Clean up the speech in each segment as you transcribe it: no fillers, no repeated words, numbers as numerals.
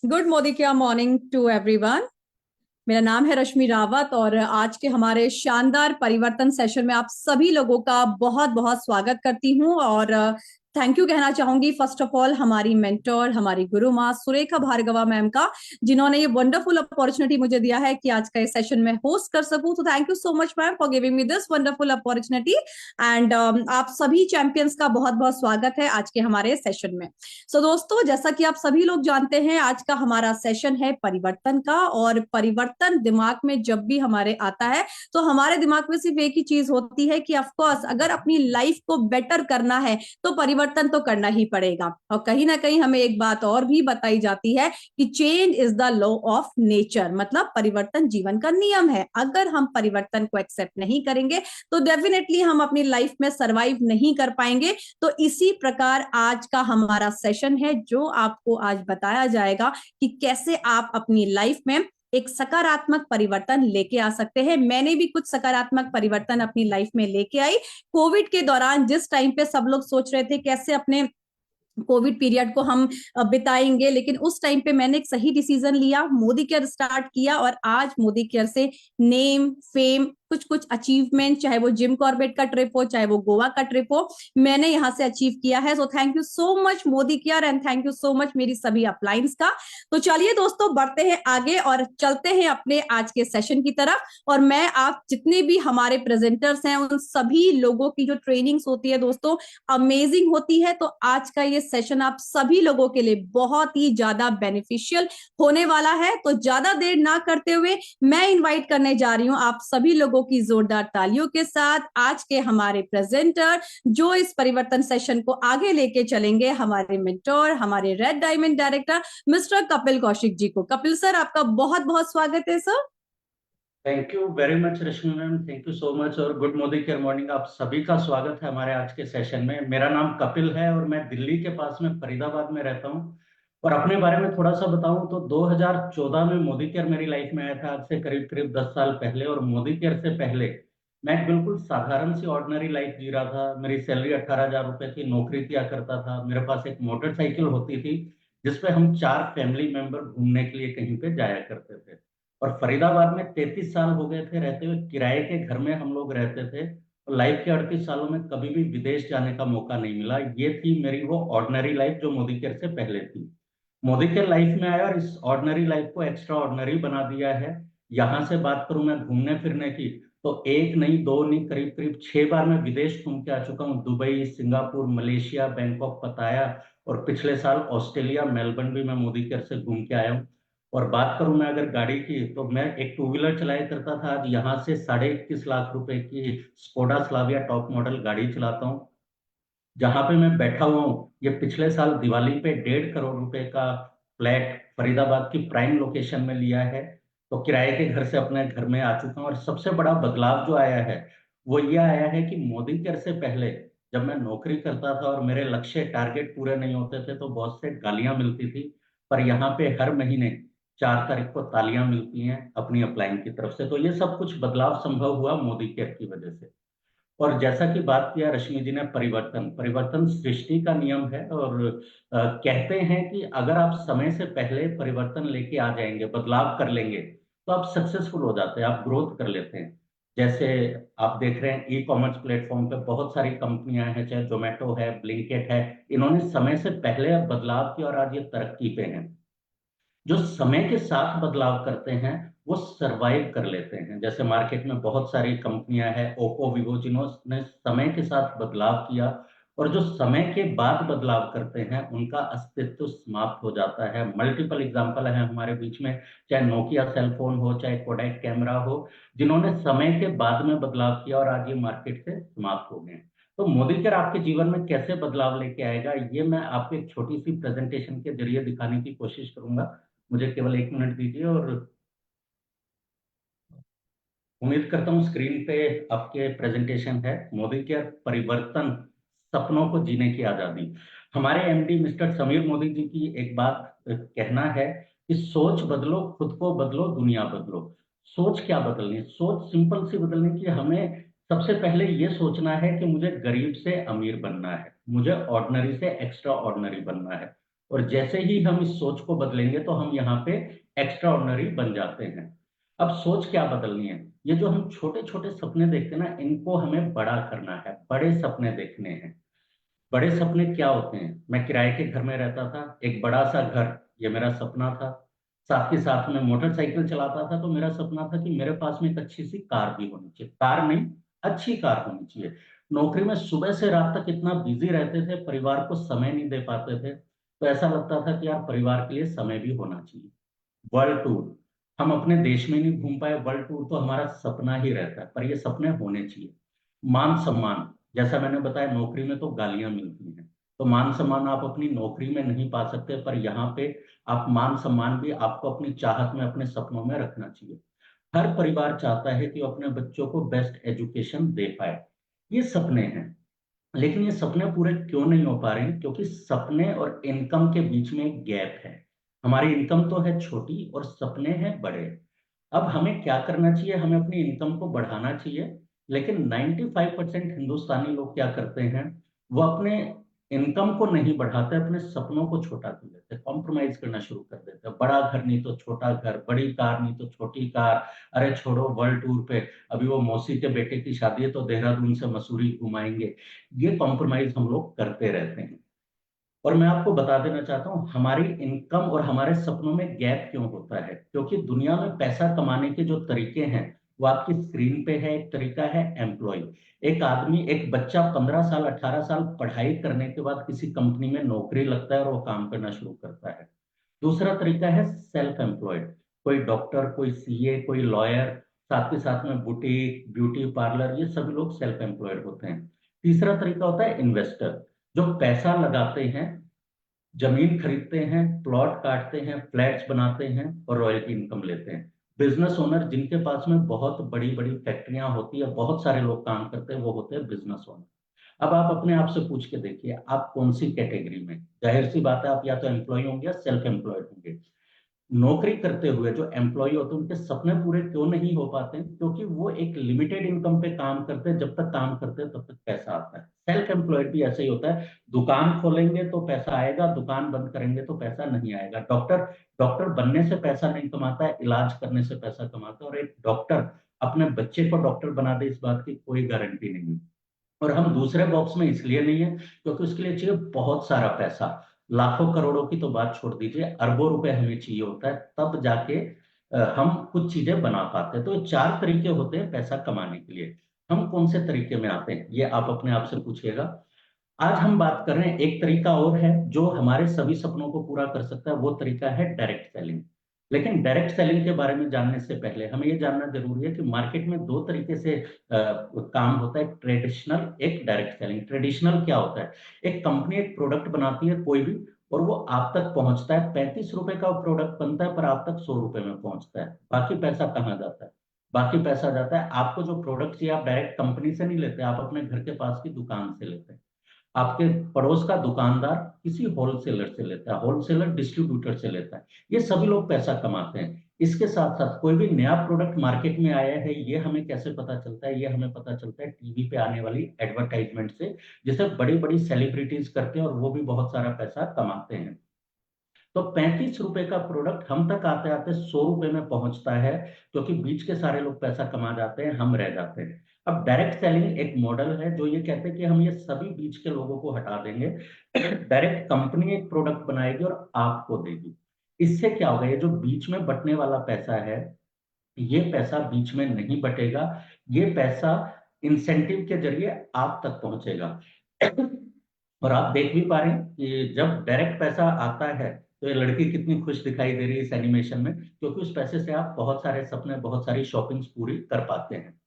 Good Modi क्या morning to everyone. मेरा नाम है रश्मि रावत और आज के हमारे शानदार परिवर्तन सेशन में आप सभी लोगों का बहुत बहुत स्वागत करती हूं और थैंक यू कहना चाहूंगी फर्स्ट ऑफ ऑल हमारी मेंटोर, हमारी गुरु माँ सुरेखा भार्गवा मैम का, जिन्होंने ये वंडरफुल अपॉर्चुनिटी मुझे दिया है कि आज का इस सेशन में होस्ट कर सकूं। तो thank you so much ma'am for giving me this wonderful opportunity and आप सभी चैंपियंस का बहुत बहुत स्वागत है आज के हमारे सेशन में। दोस्तों, जैसा कि आप सभी लोग जानते हैं, आज का हमारा सेशन है परिवर्तन का। और परिवर्तन दिमाग में जब भी हमारे आता है तो हमारे दिमाग में सिर्फ एक ही चीज होती है कि ऑफ कोर्स अगर अपनी लाइफ को बेटर करना है तो परिवर्तन तो करना ही पड़ेगा। और कहीं ना कहीं हमें एक बात और भी बताई जाती है कि change is the law of nature, मतलब परिवर्तन जीवन का नियम है। अगर हम परिवर्तन को एक्सेप्ट नहीं करेंगे तो डेफिनेटली हम अपनी लाइफ में सरवाइव नहीं कर पाएंगे। तो इसी प्रकार आज का हमारा सेशन है जो आपको आज बताया जाएगा कि कैसे आप अपनी लाइफ में एक सकारात्मक परिवर्तन लेके आ सकते हैं। मैंने भी कुछ सकारात्मक परिवर्तन अपनी लाइफ में लेके आई। कोविड के दौरान जिस टाइम पे सब लोग सोच रहे थे कैसे अपने कोविड पीरियड को हम बिताएंगे, लेकिन उस टाइम पे मैंने एक सही डिसीजन लिया, मोदी केयर स्टार्ट किया और आज मोदी केयर से नेम फेम कुछ कुछ अचीवमेंट, चाहे वो जिम कॉर्बेट का ट्रिप हो, चाहे वो गोवा का ट्रिप हो, मैंने यहां से अचीव किया है। सो thank you so much Modi care and thank you so much मेरी सभी अपलाइंस का। तो चलिए दोस्तों, बढ़ते हैं आगे और चलते हैं अपने आज के सेशन की तरफ। और मैं आप जितने भी हमारे प्रेजेंटर्स हैं उन सभी लोगों की जो ट्रेनिंग्स होती है दोस्तों, अमेजिंग होती है। तो आज का ये सेशन आप सभी लोगों के लिए बहुत ही ज्यादा बेनिफिशियल होने वाला है। तो ज्यादा देर ना करते हुए मैं इनवाइट करने जा रही हूं आप सभी लोगों की जोरदार तालियों के साथ आज के हमारे प्रेजेंटर, जो इस परिवर्तन सेशन को आगे लेके चलेंगे, हमारे मेंटोर, हमारे red diamond director mister Kapil Kaushik ji को। कपिल सर, आपका बहुत बहुत स्वागत है sir. Thank you very much Rashmi ma'am, thank you so much और गुड मॉर्निंग केयर मॉर्निंग। आप सभी का स्वागत है हमारे आज के सेशन में। मेरा नाम कपिल है और मैं दिल्ली के पास में फरीदाबाद में रहता हूँ। और अपने बारे में थोड़ा सा बताऊं तो 2014 में मोदी केयर मेरी लाइफ में आया था, आज से करीब करीब 10 साल पहले। और मोदी केयर से पहले मैं एक बिल्कुल साधारण सी ऑर्डिनरी लाइफ जी रहा था। मेरी सैलरी 18,000 रुपए थी, नौकरी किया करता था। मेरे पास एक मोटरसाइकिल होती थी जिसपे हम 4 फैमिली मेंबर घूमने के लिए कहीं पे जाया करते थे। और फरीदाबाद में 33 साल हो गए थे रहते हुए, किराए के घर में हम लोग रहते थे। और लाइफ के 38 सालों में कभी भी विदेश जाने का मौका नहीं मिला। ये थी मेरी वो ऑर्डिनरी लाइफ जो मोदी केयर से पहले थी। मोदी केयर लाइफ में आया और इस ऑर्डिनरी लाइफ को एक्स्ट्रा ऑर्डिनरी बना दिया है। यहाँ से बात करूं मैं घूमने फिरने की, तो एक नहीं दो नहीं करीब करीब 6 बार मैं विदेश घूम के आ चुका हूँ। दुबई, सिंगापुर, मलेशिया, बैंकॉक, पताया। और पिछले साल ऑस्ट्रेलिया मेलबर्न भी मैं मोदी केयर से घूम के आया हूँ। और बात करूं मैं अगर गाड़ी की, तो मैं एक टू व्हीलर चलाया करता था। आज यहाँ से 21.5 लाख रुपए की स्कोडा स्लाविया टॉप मॉडल गाड़ी चलाता हूँ। जहां पे मैं बैठा हुआ हूँ, ये पिछले साल दिवाली पे 1.5 करोड़ रुपए का फ्लैट फरीदाबाद की प्राइम लोकेशन में लिया है। तो किराए के घर से अपने घर में आ चुका हूँ। और सबसे बड़ा बदलाव जो आया है वो ये आया है कि मोदी केयर से पहले जब मैं नौकरी करता था और मेरे लक्ष्य टारगेट पूरे नहीं होते थे तो बहुत से गालियां मिलती थी। पर यहाँ पे हर महीने 4 तारीख को तालियां मिलती हैं अपनी अपलाइन की तरफ से। तो ये सब कुछ बदलाव संभव हुआ मोदी केयर की वजह से। और जैसा कि बात किया रश्मि जी ने, परिवर्तन परिवर्तन सृष्टि का नियम है। और कहते हैं कि अगर आप समय से पहले परिवर्तन लेके आ जाएंगे, बदलाव कर लेंगे, तो आप सक्सेसफुल हो जाते हैं, आप ग्रोथ कर लेते हैं। जैसे आप देख रहे हैं ई कॉमर्स प्लेटफॉर्म पे बहुत सारी कंपनियां हैं, चाहे जोमेटो है, ब्लिंकिट है। इन्होंने समय से पहले बदलाव किया और आज ये तरक्की पे हैं। जो समय के साथ बदलाव करते हैं वो सरवाइव कर लेते हैं। जैसे मार्केट में बहुत सारी कंपनियां हैं, ओप्पो, वीवो, जिन्होंने समय के साथ बदलाव किया। और जो समय के बाद बदलाव करते हैं उनका अस्तित्व समाप्त हो जाता है। मल्टीपल एग्जांपल है हमारे बीच में, चाहे नोकिया सेल फोन हो, चाहे कोडैक कैमरा हो, जिन्होंने समय के बाद में बदलाव किया और आज ये मार्केट से समाप्त हो गए हैं। तो मोदी केयर आपके जीवन में कैसे बदलाव लेके आएगा, ये मैं आपको एक छोटी सी प्रेजेंटेशन के जरिए दिखाने की कोशिश करूंगा। मुझे केवल 1 मिनट दीजिए और उम्मीद करता हूँ स्क्रीन पे आपके प्रेजेंटेशन है। मोदी केयर परिवर्तन, सपनों को जीने की आजादी। हमारे एमडी मिस्टर समीर मोदी जी की एक बात कहना है कि सोच बदलो, खुद को बदलो, दुनिया बदलो। सोच क्या बदलनी है? सोच सिंपल सी बदलनी कि हमें सबसे पहले ये सोचना है कि मुझे गरीब से अमीर बनना है, मुझे ऑर्डिनरी से एक्स्ट्रा ऑर्डिनरी बनना है। और जैसे ही हम इस सोच को बदलेंगे तो हम यहाँ पे एक्स्ट्रा ऑर्डिनरी बन जाते हैं। अब सोच क्या बदलनी है? ये जो हम छोटे छोटे सपने देखते हैं ना, इनको हमें बड़ा करना है, बड़े सपने देखने हैं। बड़े सपने क्या होते हैं? मैं किराए के घर में रहता था, एक बड़ा सा घर, ये मेरा सपना था। साथ ही साथ में मोटरसाइकिल चलाता था, तो मेरा सपना था कि मेरे पास में एक अच्छी सी कार भी होनी चाहिए। कार नहीं, अच्छी कार होनी चाहिए। नौकरी में सुबह से रात तक इतना बिजी रहते थे, परिवार को समय नहीं दे पाते थे, तो ऐसा लगता था कि यार परिवार के लिए समय भी होना चाहिए। वर्ल्ड टूर, हम अपने देश में नहीं घूम पाए, वर्ल्ड टूर तो हमारा सपना ही रहता है, पर ये सपने होने चाहिए। मान सम्मान, जैसा मैंने बताया, नौकरी में तो गालियां मिलती हैं, तो मान सम्मान आप अपनी नौकरी में नहीं पा सकते, पर यहाँ पे आप मान सम्मान भी आपको अपनी चाहत में, अपने सपनों में रखना चाहिए। हर परिवार चाहता है कि वो अपने बच्चों को बेस्ट एजुकेशन दे पाए। ये सपने हैं, लेकिन ये सपने पूरे क्यों नहीं हो पा रहे हैं? क्योंकि सपने और इनकम के बीच में एक गैप है। हमारी इनकम तो है छोटी और सपने हैं बड़े। अब हमें क्या करना चाहिए? हमें अपनी इनकम को बढ़ाना चाहिए, लेकिन 95% हिंदुस्तानी लोग क्या करते हैं? वो अपने इनकम को नहीं बढ़ाते, अपने सपनों को छोटा कर देते हैं, कॉम्प्रोमाइज करना शुरू कर देते हैं। बड़ा घर नहीं तो छोटा घर, बड़ी कार नहीं तो छोटी कार, अरे छोड़ो वर्ल्ड टूर पे, अभी वो मौसी के बेटे की शादी है तो देहरादून से मसूरी घुमाएंगे। ये कॉम्प्रोमाइज हम लोग करते रहते हैं। और मैं आपको बता देना चाहता हूँ, हमारी इनकम और हमारे सपनों में गैप क्यों होता है? क्योंकि दुनिया में पैसा कमाने के जो तरीके हैं, वो आपकी स्क्रीन पे है। एक तरीका है एम्प्लॉय, एक आदमी, एक बच्चा 15 साल 18 साल पढ़ाई करने के बाद किसी कंपनी में नौकरी लगता है और वो काम करना शुरू करता है। दूसरा तरीका है सेल्फ एम्प्लॉयड, कोई डॉक्टर, कोई सीए, कोई लॉयर, साथ ही साथ में बुटीक, ब्यूटी पार्लर, ये सभी लोग सेल्फ एम्प्लॉयड होते हैं। तीसरा तरीका होता है इन्वेस्टर, जो पैसा लगाते हैं, जमीन खरीदते हैं, प्लॉट काटते हैं, फ्लैट्स बनाते हैं और रॉयल्टी इनकम लेते हैं। बिजनेस ओनर, जिनके पास में बहुत बड़ी बड़ी फैक्ट्रियां होती है, बहुत सारे लोग काम करते हैं, वो होते हैं बिजनेस ओनर। अब आप अपने आप से पूछ के देखिए, आप कौन सी कैटेगरी में? जाहिर सी बात है, आप या तो एम्प्लॉय होंगे या सेल्फ एम्प्लॉयड होंगे। नौकरी करते हुए जो एम्प्लॉय होते हैं, उनके सपने पूरे क्यों नहीं हो पाते हैं? क्योंकि वो एक लिमिटेड इनकम पे काम करते हैं, जब तक काम करते हैं तब तक पैसा आता है। सेल्फ एम्प्लॉयड भी ऐसे ही होता है, दुकान खोलेंगे तो पैसा आएगा, दुकान बंद करेंगे तो पैसा नहीं आएगा। डॉक्टर, डॉक्टर बनने से पैसा नहीं कमाता है, इलाज करने से पैसा कमाता है। और एक डॉक्टर अपने बच्चे को डॉक्टर बना दे, इस बात की कोई गारंटी नहीं है। और हम दूसरे बॉक्स में इसलिए नहीं है क्योंकि उसके लिए चाहिए बहुत सारा पैसा। लाखों करोड़ों की तो बात छोड़ दीजिए, अरबों रुपए हमें चाहिए होता है, तब जाके हम कुछ चीजें बना पाते हैं। तो ये चार तरीके होते हैं पैसा कमाने के लिए। हम कौन से तरीके में आते हैं, ये आप अपने आप से पूछिएगा। आज हम बात कर रहे हैं, एक तरीका और है जो हमारे सभी सपनों को पूरा कर सकता है, वो तरीका है डायरेक्ट सेलिंग। लेकिन डायरेक्ट सेलिंग के बारे में जानने से पहले हमें ये जानना जरूरी है कि मार्केट में दो तरीके से काम होता है, ट्रेडिशनल, एक डायरेक्ट सेलिंग। ट्रेडिशनल क्या होता है? एक कंपनी एक प्रोडक्ट बनाती है कोई भी, और वो आप तक पहुंचता है, 35 रुपए का प्रोडक्ट बनता है, पर आप तक 100 रुपए में पहुंचता है। बाकी पैसा कहाँ जाता है? बाकी पैसा जाता है, आपको जो प्रोडक्ट चाहिए आप डायरेक्ट कंपनी से नहीं लेते, आप अपने घर के पास की दुकान से लेते हैं। आपके पड़ोस का दुकानदार किसी होलसेलर से लेता है, होलसेलर डिस्ट्रीब्यूटर से लेता है। ये सभी लोग पैसा कमाते हैं। इसके साथ साथ कोई भी नया प्रोडक्ट मार्केट में आया है, ये हमें कैसे पता चलता है? ये हमें पता चलता है टीवी पे आने वाली एडवर्टाइजमेंट से, जिसे बड़ी बड़ी सेलिब्रिटीज करते हैं और वो भी बहुत सारा पैसा कमाते हैं। तो 35 रुपए का प्रोडक्ट हम तक आते आते 100 रुपए में पहुंचता है, क्योंकि बीच के सारे लोग पैसा कमा जाते हैं, हम रह जाते हैं। अब डायरेक्ट सेलिंग एक मॉडल है जो ये कहते हैं कि हम ये सभी बीच के लोगों को हटा देंगे, डायरेक्ट कंपनी एक प्रोडक्ट बनाएगी और आपको देगी। इससे क्या होगा? ये जो बीच में बटने वाला पैसा है, ये पैसा बीच में नहीं बटेगा, ये पैसा इंसेंटिव के जरिए आप तक पहुंचेगा। और आप देख भी पा रहे हैं कि जब डायरेक्ट पैसा आता है, तो ये लड़की कितनी खुश दिखाई दे रही है इस एनिमेशन में, क्योंकि उस पैसे से आप बहुत सारे सपने, बहुत सारी शॉपिंग्स पूरी कर पाते हैं।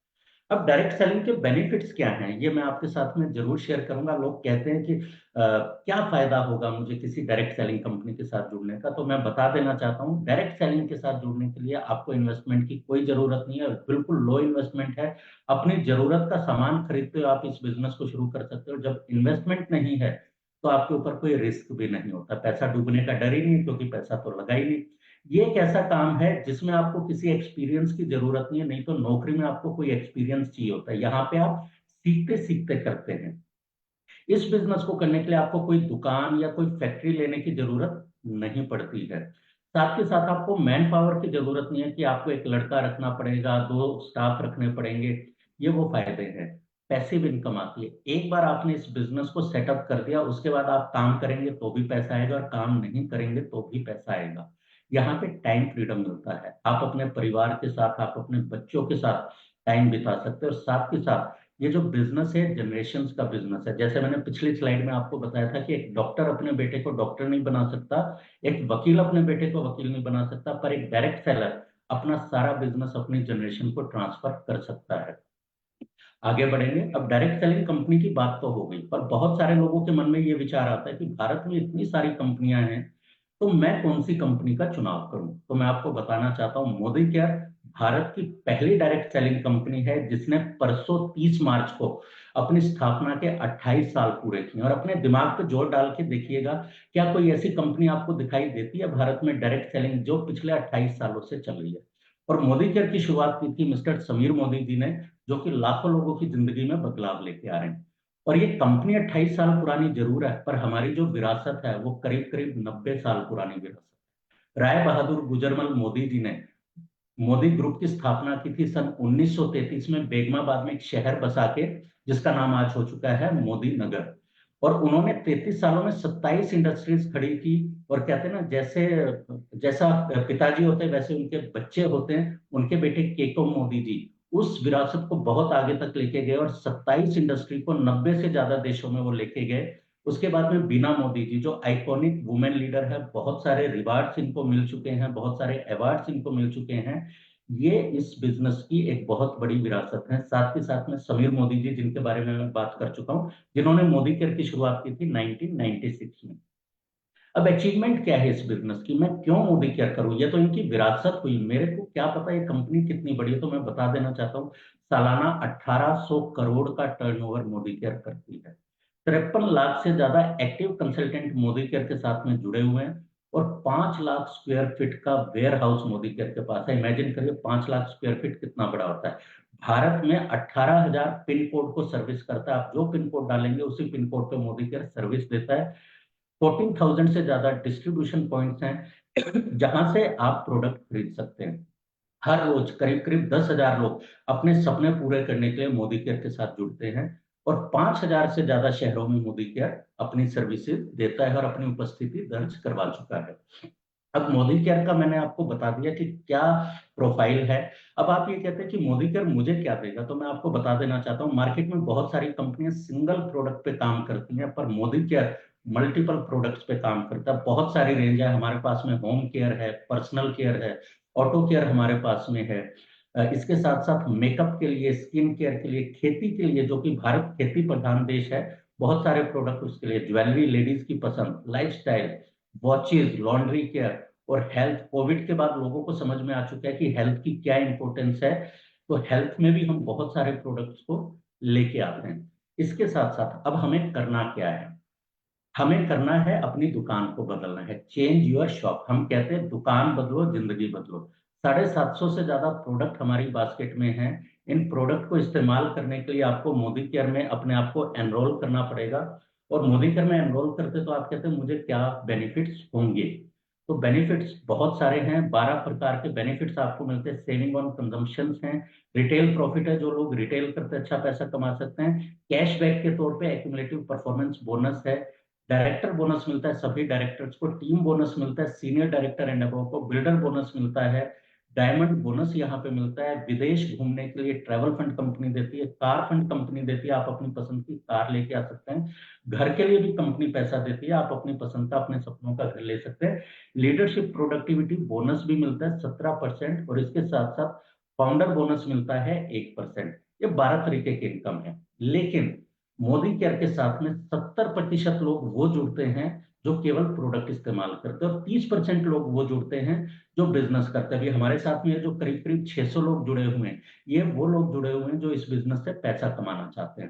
अब डायरेक्ट सेलिंग के बेनिफिट्स क्या हैं, ये मैं आपके साथ में जरूर शेयर करूंगा। लोग कहते हैं कि क्या फायदा होगा मुझे किसी डायरेक्ट सेलिंग कंपनी के साथ जुड़ने का, तो मैं बता देना चाहता हूँ, डायरेक्ट सेलिंग के साथ जुड़ने के लिए आपको इन्वेस्टमेंट की कोई जरूरत नहीं है, बिल्कुल लो इन्वेस्टमेंट है। अपनी जरूरत का सामान खरीदते हो आप इस बिजनेस को शुरू कर सकते हो। जब इन्वेस्टमेंट नहीं है तो आपके ऊपर कोई रिस्क भी नहीं होता, पैसा डूबने का डर ही नहीं, क्योंकि पैसा तो लगा ही नहीं। ये एक ऐसा काम है जिसमें आपको किसी एक्सपीरियंस की जरूरत नहीं है, नहीं तो नौकरी में आपको कोई एक्सपीरियंस चाहिए होता है, यहाँ पे आप सीखते सीखते करते हैं। इस बिजनेस को करने के लिए आपको कोई दुकान या कोई फैक्ट्री लेने की जरूरत नहीं पड़ती है। साथ के साथ आपको मैन पावर की जरूरत नहीं है कि आपको एक लड़का रखना पड़ेगा, 2 स्टाफ रखने पड़ेंगे। ये वो फायदे हैं। पैसिव इनकम आती है। एक बार आपने इस बिजनेस को सेटअप कर दिया, उसके बाद आप काम करेंगे तो भी पैसा आएगा और काम नहीं करेंगे तो भी पैसा आएगा। यहाँ पे टाइम फ्रीडम मिलता है। आप अपने परिवार के साथ, आप अपने बच्चों के साथ टाइम बिता सकते हैं। और साथ के साथ ये जो बिजनेस है, जनरेशन का बिजनेस है। जैसे मैंने पिछली स्लाइड में आपको बताया था कि एक डॉक्टर अपने बेटे को डॉक्टर नहीं बना सकता, एक वकील अपने बेटे को वकील नहीं बना सकता, पर एक डायरेक्ट सेलर अपना सारा बिजनेस अपनी जनरेशन को ट्रांसफर कर सकता है। आगे बढ़ेंगे। अब डायरेक्ट सेलिंग कंपनी की बात तो हो गई, पर बहुत सारे लोगों के मन में ये विचार आता है कि भारत में इतनी सारी कंपनियां हैं, तो मैं कौन सी कंपनी का चुनाव करूं। तो मैं आपको बताना चाहता हूं, मोदी केयर भारत की पहली डायरेक्ट सेलिंग कंपनी है, जिसने परसों 30 मार्च को अपनी स्थापना के 28 साल पूरे किए। और अपने दिमाग पे जोर डाल के देखिएगा, क्या कोई ऐसी कंपनी आपको दिखाई देती है भारत में डायरेक्ट सेलिंग जो पिछले 28 सालों से चल रही है। और मोदी केयर की शुरुआत की थी मिस्टर समीर मोदी जी ने, जो कि लाखों लोगों की जिंदगी में बदलाव लेके आ रहे हैं। और ये कंपनी 28 साल पुरानी जरूर है, पर हमारी जो विरासत है वो करीब करीब 90 साल पुरानी विरासत। राय बहादुर गुजरमल मोदी जी ने मोदी ग्रुप की स्थापना की थी सन 1933 में, बेगमाबाद में एक शहर बसा के, जिसका नाम आज हो चुका है मोदी नगर। और उन्होंने 33 सालों में 27 इंडस्ट्रीज खड़ी की। और कहते हैं ना, जैसे जैसा पिताजी होते हैं वैसे उनके बच्चे होते हैं। उनके बेटे केको मोदी जी उस विरासत को बहुत आगे तक लेके गए और 27 इंडस्ट्री को 90 से ज्यादा देशों में वो लेके गए। उसके बाद में बीना मोदी जी, जो आइकॉनिक वुमेन लीडर है, बहुत सारे रिवार्ड्स इनको मिल चुके हैं, बहुत सारे अवार्ड्स इनको मिल चुके हैं। ये इस बिजनेस की एक बहुत बड़ी विरासत है। साथ ही साथ में समीर मोदी जी, जिनके बारे में मैं बात कर चुका हूँ, जिन्होंने मोदी केयर की शुरुआत की थी 1996 में। अब अचीवमेंट क्या है इस बिजनेस की, मैं क्यों मोदी केयर करूं, ये तो इनकी विरासत हुई, मेरे को क्या पता ये कंपनी कितनी बड़ी है। तो मैं बता देना चाहता हूँ, सालाना 1800 करोड़ का टर्नओवर मोदी केयर करती है। 53 लाख से ज्यादा एक्टिव कंसल्टेंट मोदी केयर के साथ में जुड़े हुए हैं। और 5 लाख स्क्वायर फीट का वेयर हाउस मोदी केयर के पास है। इमेजिन करिए 5 लाख स्क्वायर फीट कितना बड़ा होता है। भारत में 18,000 पिन कोड को सर्विस करता है। आप जो पिन कोड डालेंगे उसी पिन कोड पे मोदी केयर सर्विस देता है। 14,000 से ज्यादा डिस्ट्रीब्यूशन पॉइंट्स हैं जहां से आप प्रोडक्ट खरीद सकते हैं। हर रोज करीब करीब 10,000 लोग अपने सपने पूरे करने के लिए मोदी केयर के साथ जुड़ते हैं। और 5,000 से ज्यादा शहरों में मोदी केयर अपनी सर्विसेज देता है और अपनी उपस्थिति दर्ज करवा चुका है। अब मोदी केयर का मैंने आपको बता दिया कि क्या प्रोफाइल है। अब आप ये कहते हैं कि मोदी केयर मुझे क्या देगा, तो मैं आपको बता देना चाहता हूँ, मार्केट में बहुत सारी कंपनियां सिंगल प्रोडक्ट पे काम करती हैं, पर मोदी केयर मल्टीपल प्रोडक्ट्स पे काम करता है। बहुत सारी रेंज है हमारे पास में, होम केयर है, पर्सनल केयर है, ऑटो केयर हमारे पास में है। इसके साथ साथ मेकअप के लिए, स्किन केयर के लिए, खेती के लिए, जो कि भारत खेती प्रधान देश है, बहुत सारे प्रोडक्ट उसके लिए, ज्वेलरी, लेडीज की पसंद, लाइफस्टाइल, वॉचेज, लॉन्ड्री केयर और हेल्थ। कोविड के बाद लोगों को समझ में आ चुका है कि हेल्थ की क्या इंपॉर्टेंस है। तो हेल्थ में भी हम बहुत सारे प्रोडक्ट्स को लेके आते हैं। इसके साथ साथ अब हमें करना क्या है, हमें करना है अपनी दुकान को बदलना है। Change your shop. हम कहते हैं दुकान बदलो जिंदगी बदलो। 750 से ज्यादा प्रोडक्ट हमारी बास्केट में हैं। इन प्रोडक्ट को इस्तेमाल करने के लिए आपको मोदी केयर में अपने आप को एनरोल करना पड़ेगा। और मोदी केयर में एनरोल करते तो आप कहते हैं मुझे क्या बेनिफिट्स होंगे। तो बेनिफिट्स बहुत सारे हैं, 12 प्रकार के बेनिफिट्स आपको मिलते हैं। सेविंग ऑन कंजम्पशन है, रिटेल प्रॉफिट है, जो लोग रिटेल करते अच्छा पैसा कमा सकते हैं। कैशबैक के तौर पे एक्यूमुलेटिव परफॉर्मेंस बोनस है। डायरेक्टर बोनस मिलता है सभी डायरेक्टर्स को। टीम बोनस मिलता है सीनियर डायरेक्टर एंड अबव को। बिल्डर बोनस मिलता है। डायमंड बोनस यहाँ पे मिलता है। विदेश घूमने के लिए ट्रैवल फंड कंपनी देती है। कार फंड कंपनी देती है, आप अपनी पसंद की कार लेके आ सकते हैं। घर के लिए भी कंपनी पैसा देती है, आप अपनी पसंद का, अपने सपनों का घर ले सकते हैं। लीडरशिप प्रोडक्टिविटी बोनस भी मिलता है 17%। और इसके साथ साथ फाउंडर बोनस मिलता है 1%। ये 12 तरीके के इनकम है। लेकिन मोदी केयर के साथ में 70% लोग वो जुड़ते हैं जो केवल प्रोडक्ट इस्तेमाल करते हैं, और 30% लोग वो जुड़ते हैं जो बिजनेस करते हैं। अभी हमारे साथ में जो करीब करीब 600 लोग जुड़े हुए हैं, ये वो लोग जुड़े हुए हैं जो इस बिजनेस से पैसा कमाना चाहते हैं।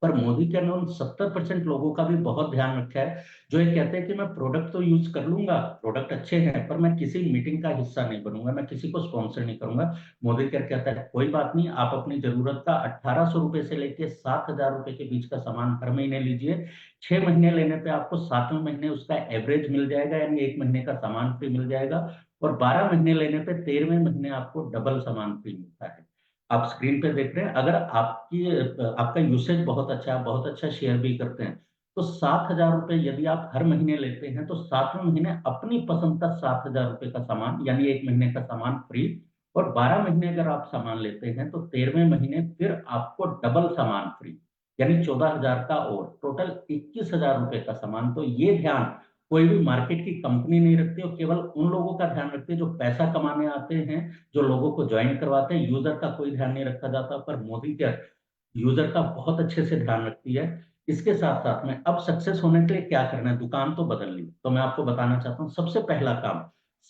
पर मोदी केयर ने उन 70% लोगों का भी बहुत ध्यान रखा है जो ये कहते हैं कि मैं प्रोडक्ट तो यूज कर लूंगा, प्रोडक्ट अच्छे हैं, पर मैं किसी मीटिंग का हिस्सा नहीं बनूंगा, मैं किसी को स्पॉन्सर नहीं करूंगा। मोदी केयर कहता है कोई बात नहीं, आप अपनी जरूरत का 1800 रुपए से लेके 7000 रुपए के बीच का सामान हर महीने लीजिए। 6 महीने लेने पे आपको 7वें महीने उसका एवरेज मिल जाएगा, यानी 1 महीने का सामान फ्री मिल जाएगा। और 12 महीने लेने पे 13वें महीने आपको डबल सामान फ्री मिलता है। आप स्क्रीन पे देख रहे हैं, अगर आपका यूसेज बहुत अच्छा है, बहुत अच्छा शेयर भी करते हैं, तो 7000 रुपए यदि आप हर महीने लेते हैं तो 7वें महीने अपनी पसंद का 7000 रुपए का सामान यानी 1 महीने का सामान फ्री। और 12 महीने अगर आप सामान लेते हैं तो 13वें महीने फिर आपको डबल सामान फ्री, यानी 14,000 का, और टोटल 21,000 रुपए का सामान। तो ये ध्यान कोई भी मार्केट की कंपनी नहीं रखती, और केवल उन लोगों का ध्यान रखती है जो पैसा कमाने आते हैं, जो लोगों को ज्वाइन करवाते हैं। यूजर का कोई ध्यान नहीं रखा जाता, पर मोदी केयर यूजर का बहुत अच्छे से ध्यान रखती है। इसके साथ साथ में अब सक्सेस होने के लिए क्या करना है, दुकान तो बदल ली, तो मैं आपको बताना चाहता हूँ सबसे पहला काम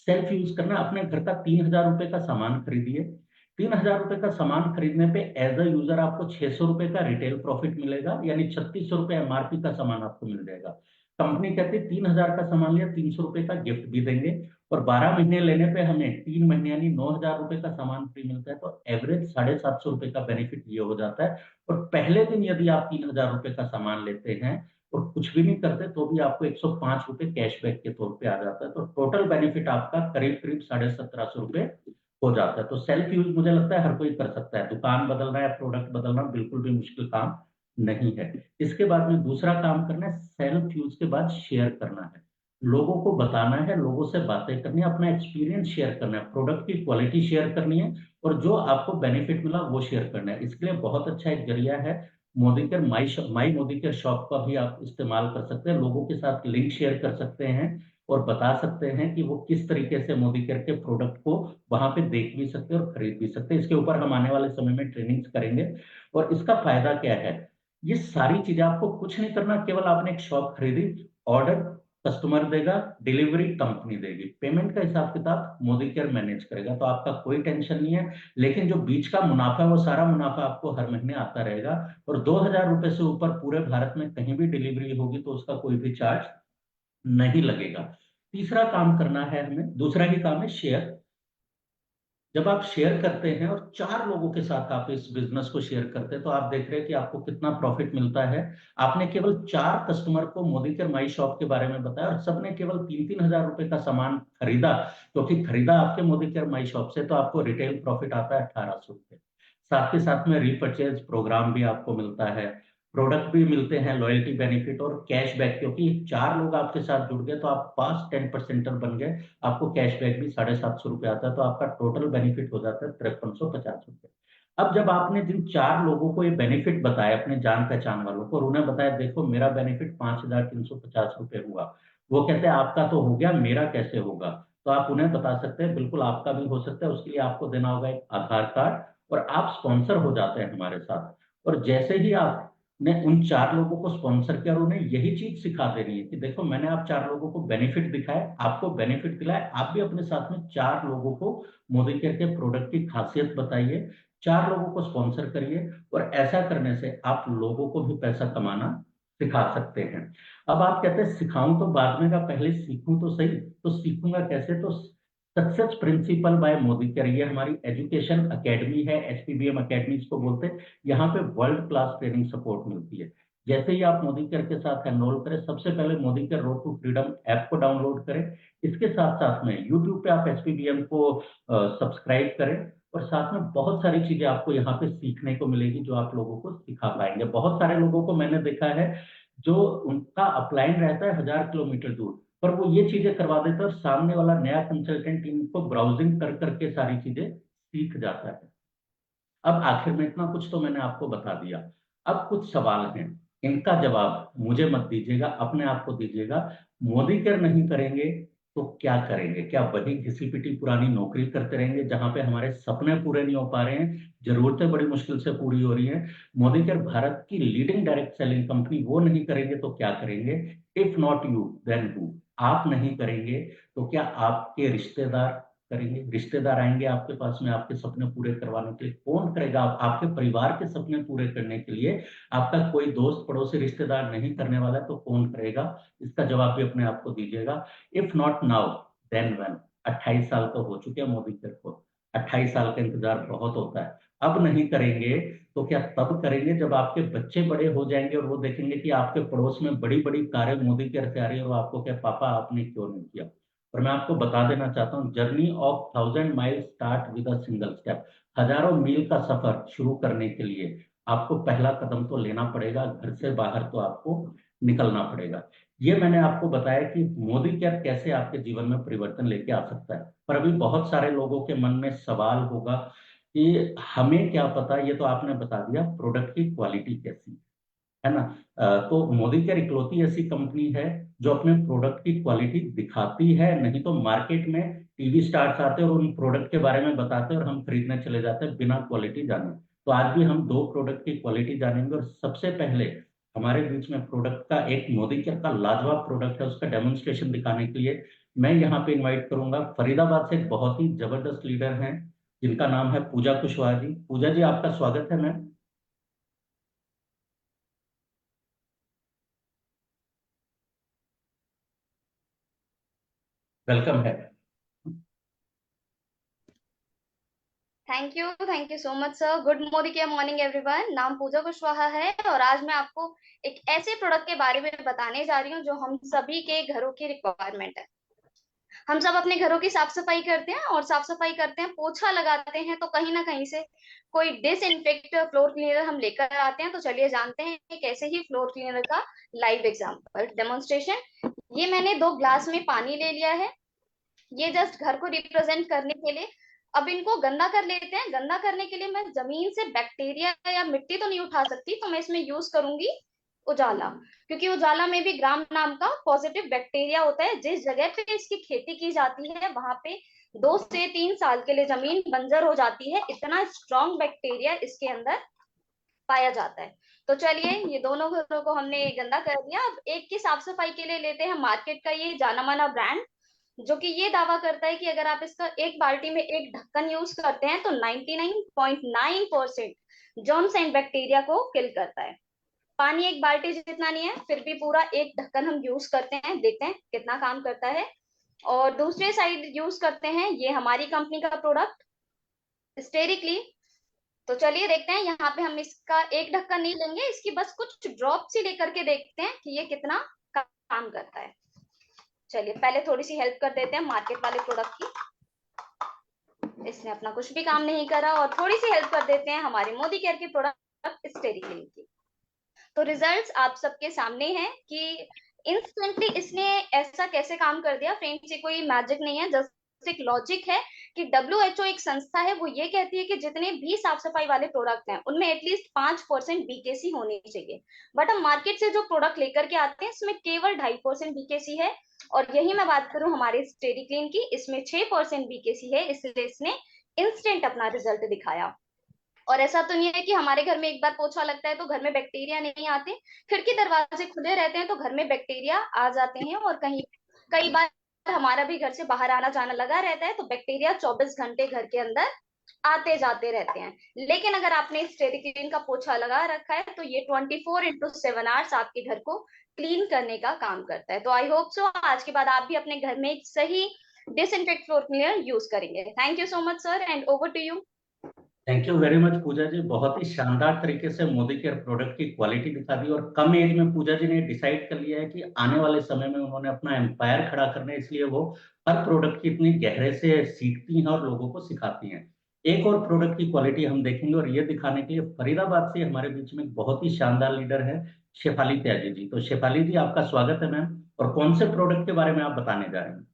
सेल्फ यूज करना। अपने घर का 3000 रुपए का सामान खरीदिए। 3000 रुपए का सामान खरीदने पे एज अ यूजर आपको 600 रुपए का रिटेल प्रॉफिट मिलेगा, यानी 3600 रुपए एमआरपी का सामान आपको मिल जाएगा। कंपनी कहती है 3000 का सामान लिया, 300 रुपए का गिफ्ट भी देंगे। और 12 महीने लेने पे हमें 3 महीने यानी 9000 रुपए का सामान फ्री मिलता है। तो एवरेज 750 रुपए का बेनिफिट ये हो जाता है। और पहले दिन यदि आप 3000 रुपए का सामान लेते हैं और कुछ भी नहीं करते तो भी आपको 105 रुपए कैशबैक के तौर पे आ जाता है। तो टोटल बेनिफिट आपका करीब करीब 1750 रुपए हो जाता है। तो सेल्फ यूज मुझे लगता है हर कोई कर सकता है, दुकान बदलना है, प्रोडक्ट बदलना बिल्कुल भी मुश्किल काम नहीं है। इसके बाद में दूसरा काम करना है, सेल्फ यूज के बाद शेयर करना है, लोगों को बताना है, लोगों से बातें करनी है, अपना एक्सपीरियंस शेयर करना है, प्रोडक्ट की क्वालिटी शेयर करनी है, और जो आपको बेनिफिट मिला वो शेयर करना है। इसके लिए बहुत अच्छा एक जरिया है मोदी केयर माई मोदी केयर शॉप का भी आप इस्तेमाल कर सकते हैं, लोगों के साथ लिंक शेयर कर सकते हैं और बता सकते हैं कि वो किस तरीके से मोदी केयर के प्रोडक्ट को वहां पे देख भी सकते हैं और खरीद भी सकते हैं। इसके ऊपर हम आने वाले समय में ट्रेनिंग्स करेंगे। और इसका फायदा क्या है, ये सारी चीजें आपको कुछ नहीं करना, केवल आपने एक शॉप खरीदी, ऑर्डर कस्टमर देगा, डिलीवरी कंपनी देगी, पेमेंट का हिसाब किताब मोदी केयर मैनेज करेगा, तो आपका कोई टेंशन नहीं है। लेकिन जो बीच का मुनाफा है वो सारा मुनाफा आपको हर महीने आता रहेगा। और 2000 रुपए से ऊपर पूरे भारत में कहीं भी डिलीवरी होगी तो उसका कोई भी चार्ज नहीं लगेगा। तीसरा काम करना है हमें, दूसरा ही काम है शेयर। जब आप शेयर करते हैं और 4 लोगों के साथ आप इस बिजनेस को शेयर करते हैं तो आप देख रहे हैं कि आपको कितना प्रॉफिट मिलता है। आपने केवल 4 कस्टमर को मोदी केयर माई शॉप के बारे में बताया और सबने केवल 3-3 हजार रुपए का सामान खरीदा, क्योंकि खरीदा आपके मोदी केयर माई शॉप से, तो आपको रिटेल प्रॉफिट आता है 1800 रुपए। साथ के साथ में रीपर्चेज प्रोग्राम भी आपको मिलता है, प्रोडक्ट भी मिलते हैं, लॉयल्टी बेनिफिट और कैशबैक, क्योंकि 4 लोग आपके साथ जुड़ गए तो आप फास्ट 10%er बन गए, आपको कैशबैक भी 750 रुपए आता है, तो आपका टोटल बेनिफिट हो जाता है 5350 रुपए। अब जब आपने जिन 4 लोगों को ये बेनिफिट बताया, अपने जान पहचान वालों को, और उन्हें बताया देखो मेरा बेनिफिट 5350 रुपए हुआ, वो कहते हैं आपका तो हो गया, मेरा कैसे होगा? तो आप उन्हें बता सकते हैं बिल्कुल आपका भी हो सकता है। उसके लिए आपको देना होगा एक आधार कार्ड, और आप स्पॉन्सर हो जाते हैं हमारे साथ। और जैसे ही आपने उन 4 लोगों को स्पॉन्सर किया और उन्हें यही चीज सिखा देनी है कि देखो मैंने आप 4 लोगों को बेनिफिट दिखाया, आपको बेनिफिट दिलाया, आप भी अपने साथ में 4 लोगों को मोदी केयर के प्रोडक्ट की खासियत बताइए, 4 लोगों को स्पॉन्सर करिए। और ऐसा करने से आप लोगों को भी पैसा कमाना सिखा सकते हैं। अब आप कहते हैं सिखाऊं तो बाद में का, पहले सीखूं तो सही। तो सीखूंगा कैसे? तो success principal bye Modi care, ये हमारी एजुकेशन अकेडमी है, एचपीबीएम अकेडमी इसको बोलते हैं। यहाँ पे वर्ल्ड क्लास ट्रेनिंग सपोर्ट मिलती है। जैसे ही आप मोदी केयर के साथ एनरोल करें, सबसे पहले Modicare road to freedom app को डाउनलोड करें। इसके साथ साथ में यूट्यूब पे आप एचपीबीएम को सब्सक्राइब करें, और साथ में बहुत सारी चीजें आपको यहाँ पे सीखने को मिलेगी जो आप लोगों को सिखा पाएंगे। बहुत सारे लोगों को मैंने देखा है जो उनका अपलाइन रहता है 1000 किलोमीटर दूर, पर वो ये चीजें करवा देते हैं और सामने वाला नया कंसल्टेंट इनको ब्राउजिंग कर करके सारी चीजें सीख जाता है। अब आखिर में इतना कुछ तो मैंने आपको बता दिया। अब कुछ सवाल हैं, इनका जवाब मुझे मत दीजिएगा, अपने आप को दीजिएगा। मोदी केयर नहीं करेंगे तो क्या करेंगे? क्या वही घिसी पिटी पुरानी नौकरी करते रहेंगे जहां पे हमारे सपने पूरे नहीं हो पा रहे हैं, जरूरतें बड़ी मुश्किल से पूरी हो रही हैं? मोदी केयर भारत की लीडिंग डायरेक्ट सेलिंग कंपनी, वो नहीं करेंगे तो क्या करेंगे? If not you then who? आप नहीं करेंगे तो क्या आपके रिश्तेदार, करेंगे? रिश्तेदार आएंगे आपके पास में आपके सपने पूरे करवाने के लिए? कौन करेगा? आपके परिवार के सपने पूरे करने के लिए आपका कोई दोस्त पड़ोसी रिश्तेदार नहीं करने वाला है, तो कौन करेगा? इसका जवाब भी अपने आप को दीजिएगा। If not now then when? 28 साल तो हो चुके हैं मोदी सर को। 28 साल का इंतजार बहुत होता है। अब नहीं करेंगे तो क्या तब करेंगे जब आपके बच्चे बड़े हो जाएंगे और वो देखेंगे कि आपके पड़ोस में बड़ी बड़ी कारें मोदी केयर से आ रही है, और आपको क्या पापा आपने क्यों नहीं किया? और मैं आपको बता देना चाहता हूँ, journey of 1000 mile start with a single step. हजारों मील का सफर शुरू करने के लिए आपको पहला कदम तो लेना पड़ेगा, घर से बाहर तो आपको निकलना पड़ेगा। ये मैंने आपको बताया कि मोदी केयर कैसे आपके जीवन में परिवर्तन लेके आ सकता है। पर अभी बहुत सारे लोगों के मन में सवाल होगा कि हमें क्या पता, ये तो आपने बता दिया प्रोडक्ट की क्वालिटी कैसी है ना। तो मोदी केयर इकलौती ऐसी कंपनी है जो अपने प्रोडक्ट की क्वालिटी दिखाती है। नहीं तो मार्केट में टीवी स्टार्स आते हैं और उन प्रोडक्ट के बारे में बताते हैं और हम खरीदने चले जाते हैं बिना क्वालिटी जाने। तो आज भी हम दो प्रोडक्ट की क्वालिटी जानेंगे, और सबसे पहले हमारे बीच में प्रोडक्ट का एक मोदी केयर का लाजवाब प्रोडक्ट है, उसका डेमोन्स्ट्रेशन दिखाने के लिए मैं यहाँ पे इन्वाइट करूंगा फरीदाबाद से एक बहुत ही जबरदस्त लीडर हैं जिनका नाम है पूजा कुशवाहा जी। पूजा जी, आपका स्वागत है मैम। वेलकम है। Thank you so much sir. Good morning या मॉर्निंग एवरीवन। नाम पूजा कुशवाहा है और आज मैं आपको एक ऐसे प्रोडक्ट के बारे में बताने जा रही हूँ जो हम सभी के घरों की रिक्वायरमेंट है। हम सब अपने घरों की साफ सफाई करते हैं और साफ सफाई करते हैं, पोछा लगाते हैं, तो कहीं ना कहीं से कोई डिसइंफेक्ट फ्लोर क्लीनर हम लेकर आते हैं। तो चलिए जानते हैं एक ऐसे ही फ्लोर क्लीनर का लाइव एग्जाम्पल डेमोन्स्ट्रेशन। ये मैंने 2 ग्लास में पानी ले लिया है, ये जस्ट घर को रिप्रेजेंट करने के लिए। अब इनको गंदा कर लेते हैं। गंदा करने के लिए मैं जमीन से बैक्टीरिया या मिट्टी तो नहीं उठा सकती, तो मैं इसमें यूज करूंगी उजाला, क्योंकि उजाला में भी ग्राम नाम का पॉजिटिव बैक्टीरिया होता है। जिस जगह पे इसकी खेती की जाती है वहां पे 2 से 3 साल के लिए जमीन बंजर हो जाती है, इतना स्ट्रॉन्ग बैक्टीरिया इसके अंदर पाया जाता है। तो चलिए ये दोनों घरों को हमने गंदा कर दिया। अब एक की साफ सफाई के लिए लेते हैं मार्केट का ये जाना माना ब्रांड, जो कि ये दावा करता है कि अगर आप इसका एक बाल्टी में एक ढक्कन यूज करते हैं तो 99.9% जर्म्स एंड बैक्टीरिया को किल करता है। पानी एक बाल्टी जितना नहीं है, फिर भी पूरा एक ढक्कन हम यूज करते हैं, देखते हैं कितना काम करता है। और दूसरे साइड यूज करते हैं ये हमारी कंपनी का प्रोडक्ट स्टेरिकली। तो चलिए देखते हैं, यहाँ पे हम इसका एक ढक्कन नहीं लेंगे, इसकी बस कुछ ड्रॉप्स ही लेकर के देखते हैं कि ये कितना काम करता है। चलिए पहले थोड़ी सी हेल्प कर देते हैं मार्केट वाले प्रोडक्ट की। इसने अपना कुछ भी काम नहीं करा, और थोड़ी सी हेल्प कर देते हैं हमारे मोदी केयर के प्रोडक्ट स्टेरिक्लीन की। तो रिजल्ट्स आप सबके सामने हैं कि इंस्टेंटली इसने ऐसा कैसे काम कर दिया। फ्रेंड्स, ये कोई मैजिक नहीं है, जस्ट एक लॉजिक है कि WHO एक संस्था है, वो ये कहती है कि जितने भी साफ सफाई वाले प्रोडक्ट हैं उनमें एटलीस्ट 5% बीकेसी होनी चाहिए। बट हम मार्केट से जो प्रोडक्ट लेकर के आते हैं इसमें केवल 2.5% बीकेसी है। और यही मैं बात करूं हमारे स्टेरिक्लीन की, इसमें 6% बीकेसी है, इसलिए इसने इंस्टेंट अपना रिजल्ट दिखाया। और ऐसा तो नहीं है कि हमारे घर में एक बार पोछा लगता है तो घर में बैक्टीरिया नहीं आते। खिड़की दरवाजे खुले रहते हैं तो घर में बैक्टीरिया आ जाते हैं, और कई बार हमारा भी घर से बाहर आना जाना लगा रहता है तो बैक्टीरिया 24 घंटे घर के अंदर आते जाते रहते हैं। लेकिन अगर आपने स्टेरिक्लीन का पोछा लगा रखा है तो ये 24x7 आवर्स आपके घर को क्लीन करने का काम करता है। तो आई होप सो आज के बाद आप भी अपने घर में एक सही डिसइंफेक्ट फ्लोर क्लीनर यूज करेंगे। Thank you so much sir, and over to you. Thank you very much Pooja ji. बहुत ही शानदार तरीके से मोदी केयर प्रोडक्ट की क्वालिटी दिखा दी, और कम एज में पूजा जी ने डिसाइड कर लिया है कि आने वाले समय में उन्होंने अपना एम्पायर खड़ा करना है, इसलिए वो हर प्रोडक्ट की इतनी गहरे से सीखती हैं और लोगों को सिखाती हैं। एक और प्रोडक्ट की क्वालिटी हम देखेंगे, और ये दिखाने के लिए फरीदाबाद से हमारे बीच में एक बहुत ही शानदार लीडर है शेफाली त्यागी जी। तो शेफाली जी, आपका स्वागत है मैम। और कौन से प्रोडक्ट के बारे में आप बताने जा रहे हैं?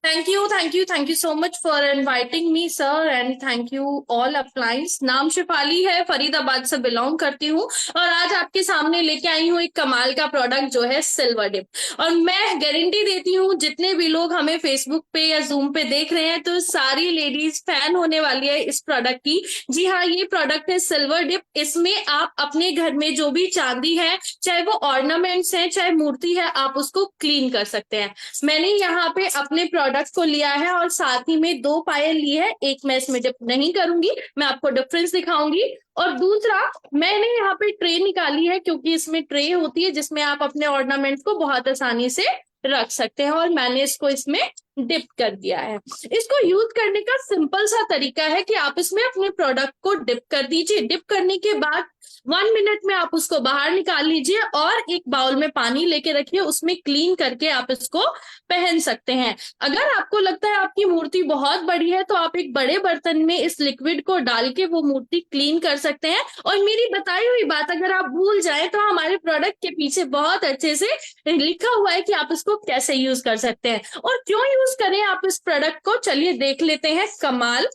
Thank you so much for inviting me sir, and thank you all appliance. नाम शेफाली है, फरीदाबाद से बिलोंग करती हूँ, और आज आपके सामने लेके आई हूँ एक कमाल का प्रोडक्ट जो है सिल्वर डिप। और मैं गारंटी देती हूँ जितने भी लोग हमें फेसबुक पे या जूम पे देख रहे हैं तो सारी लेडीज फैन होने वाली है इस प्रोडक्ट की। जी हाँ, ये प्रोडक्ट है सिल्वर डिप। इसमें आप अपने घर में जो भी चांदी है, चाहे वो ऑर्नामेंट्स है चाहे मूर्ति है, आप उसको क्लीन कर सकते हैं। मैंने यहाँ पे अपने प्रोडक्ट प्रोडक्ट को लिया है और साथ ही में 2 पायल ली है। एक मैं इसमें डिप नहीं करूंगी, मैं आपको डिफरेंस दिखाऊंगी। और दूसरा मैंने यहाँ पे ट्रे निकाली है, क्योंकि इसमें ट्रे होती है जिसमें आप अपने ऑर्नामेंट को बहुत आसानी से रख सकते हैं, और मैंने इसको इसमें डिप कर दिया है। इसको यूज करने का सिंपल सा तरीका है कि आप इसमें अपने प्रोडक्ट को डिप कर दीजिए। डिप करने के बाद 1 मिनट में आप उसको बाहर निकाल लीजिए और एक बाउल में पानी लेके रखिए, उसमें क्लीन करके आप इसको पहन सकते हैं। अगर आपको लगता है आपकी मूर्ति बहुत बड़ी है तो आप एक बड़े बर्तन में इस लिक्विड को डाल के वो मूर्ति क्लीन कर सकते हैं। और मेरी बताई हुई बात अगर आप भूल जाए तो हमारे प्रोडक्ट के पीछे बहुत अच्छे से लिखा हुआ है कि आप इसको कैसे यूज कर सकते हैं और क्यों यूज करें आप इस प्रोडक्ट को। चलिए देख लेते हैं कमाल,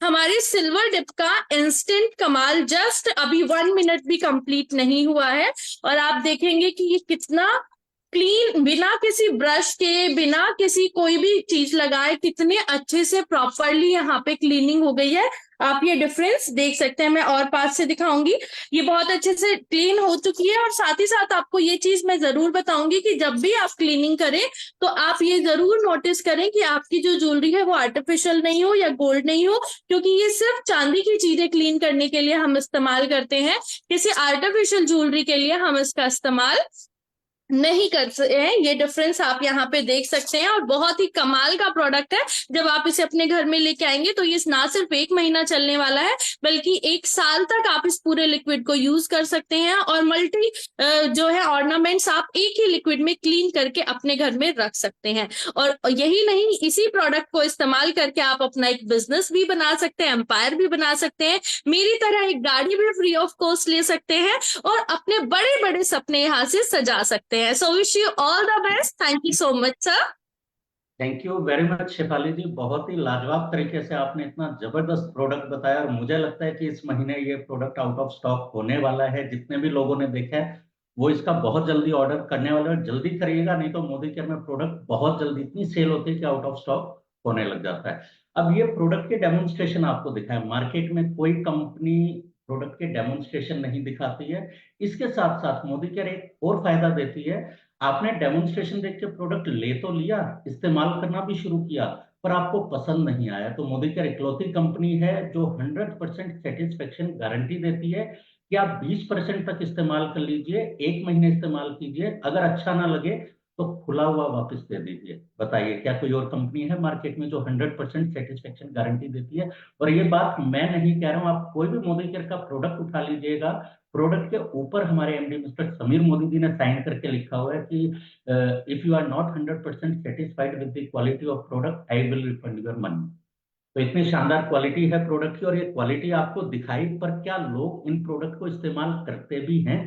हमारे सिल्वर डिप का इंस्टेंट कमाल। जस्ट अभी 1 मिनट भी कंप्लीट नहीं हुआ है और आप देखेंगे कि ये कितना क्लीन, बिना किसी ब्रश के, बिना किसी कोई भी चीज लगाए, कितने अच्छे से प्रॉपरली यहाँ पे क्लीनिंग हो गई है। आप ये डिफरेंस देख सकते हैं। मैं और पास से दिखाऊंगी, ये बहुत अच्छे से क्लीन हो चुकी है। और साथ ही साथ आपको ये चीज मैं जरूर बताऊंगी कि जब भी आप क्लीनिंग करें तो आप ये जरूर नोटिस करें कि आपकी जो ज्वेलरी है वो आर्टिफिशियल नहीं हो या गोल्ड नहीं हो, क्योंकि ये सिर्फ चांदी की चीजें क्लीन करने के लिए हम इस्तेमाल करते हैं। किसी आर्टिफिशियल ज्वेलरी के लिए हम इसका इस्तेमाल नहीं कर सकते हैं। ये डिफरेंस आप यहाँ पे देख सकते हैं और बहुत ही कमाल का प्रोडक्ट है। जब आप इसे अपने घर में लेके आएंगे तो ये ना सिर्फ 1 महीना चलने वाला है बल्कि 1 साल तक आप इस पूरे लिक्विड को यूज कर सकते हैं। और मल्टी जो है ऑर्नामेंट्स आप एक ही लिक्विड में क्लीन करके अपने घर में रख सकते हैं। और यही नहीं, इसी प्रोडक्ट को इस्तेमाल करके आप अपना एक बिजनेस भी बना सकते हैं, एम्पायर भी बना सकते हैं, मेरी तरह एक गाड़ी भी फ्री ऑफ कॉस्ट ले सकते हैं और अपने बड़े बड़े सपने यहाँ से सजा सकते हैं। So wish you all the best. Thank you so much, sir. Thank you very much Shefali ji, बहुत ही लाजवाब तरीके से आपने इतना जबरदस्त प्रोडक्ट बताया और मुझे लगता है कि इस महीने ये प्रोडक्ट आउट ऑफ स्टॉक होने वाला है। जितने भी लोगों ने देखा है वो इसका बहुत जल्दी ऑर्डर करने वाले हैं। जल्दी करिएगा, नहीं तो मोदी केयर में प्रोडक्ट बहुत जल्दी इतनी सेल होती है कि आउट ऑफ स्टॉक होने लग जाता है। अब ये प्रोडक्ट के डेमोन्स्ट्रेशन आपको दिखाए, मार्केट में कोई कंपनी प्रोडक्ट के डेमोन्स्ट्रेशन नहीं दिखाती है। इसके साथ साथ मोदी केयर एक और फायदा देती है, आपने डेमोन्स्ट्रेशन देख के प्रोडक्ट ले तो लिया, इस्तेमाल करना भी शुरू किया, पर आपको पसंद नहीं आया तो मोदी केयर इकलौती कंपनी है जो 100% सेटिस्फेक्शन गारंटी देती है कि आप 20% तक इस्तेमाल कर लीजिए, 1 महीने इस्तेमाल कीजिए, अगर अच्छा ना लगे तो खुला हुआ वापस दे दीजिए। बताइए क्या कोई और कंपनी है मार्केट में जो 100% सेटिस्फेक्शन गारंटी देती है? और ये बात मैं नहीं कह रहा हूं, आप कोई भी मोदी केयर का प्रोडक्ट उठा लीजिएगा, प्रोडक्ट के ऊपर हमारे एमडी मिस्टर समीर मोदी जी ने साइन करके लिखा हुआ है कि if you are not 100% satisfied with the quality of product I will refund your money. तो इतनी शानदार क्वालिटी है प्रोडक्ट की और ये क्वालिटी आपको दिखाई, पर क्या लोग इन प्रोडक्ट को इस्तेमाल करते भी हैं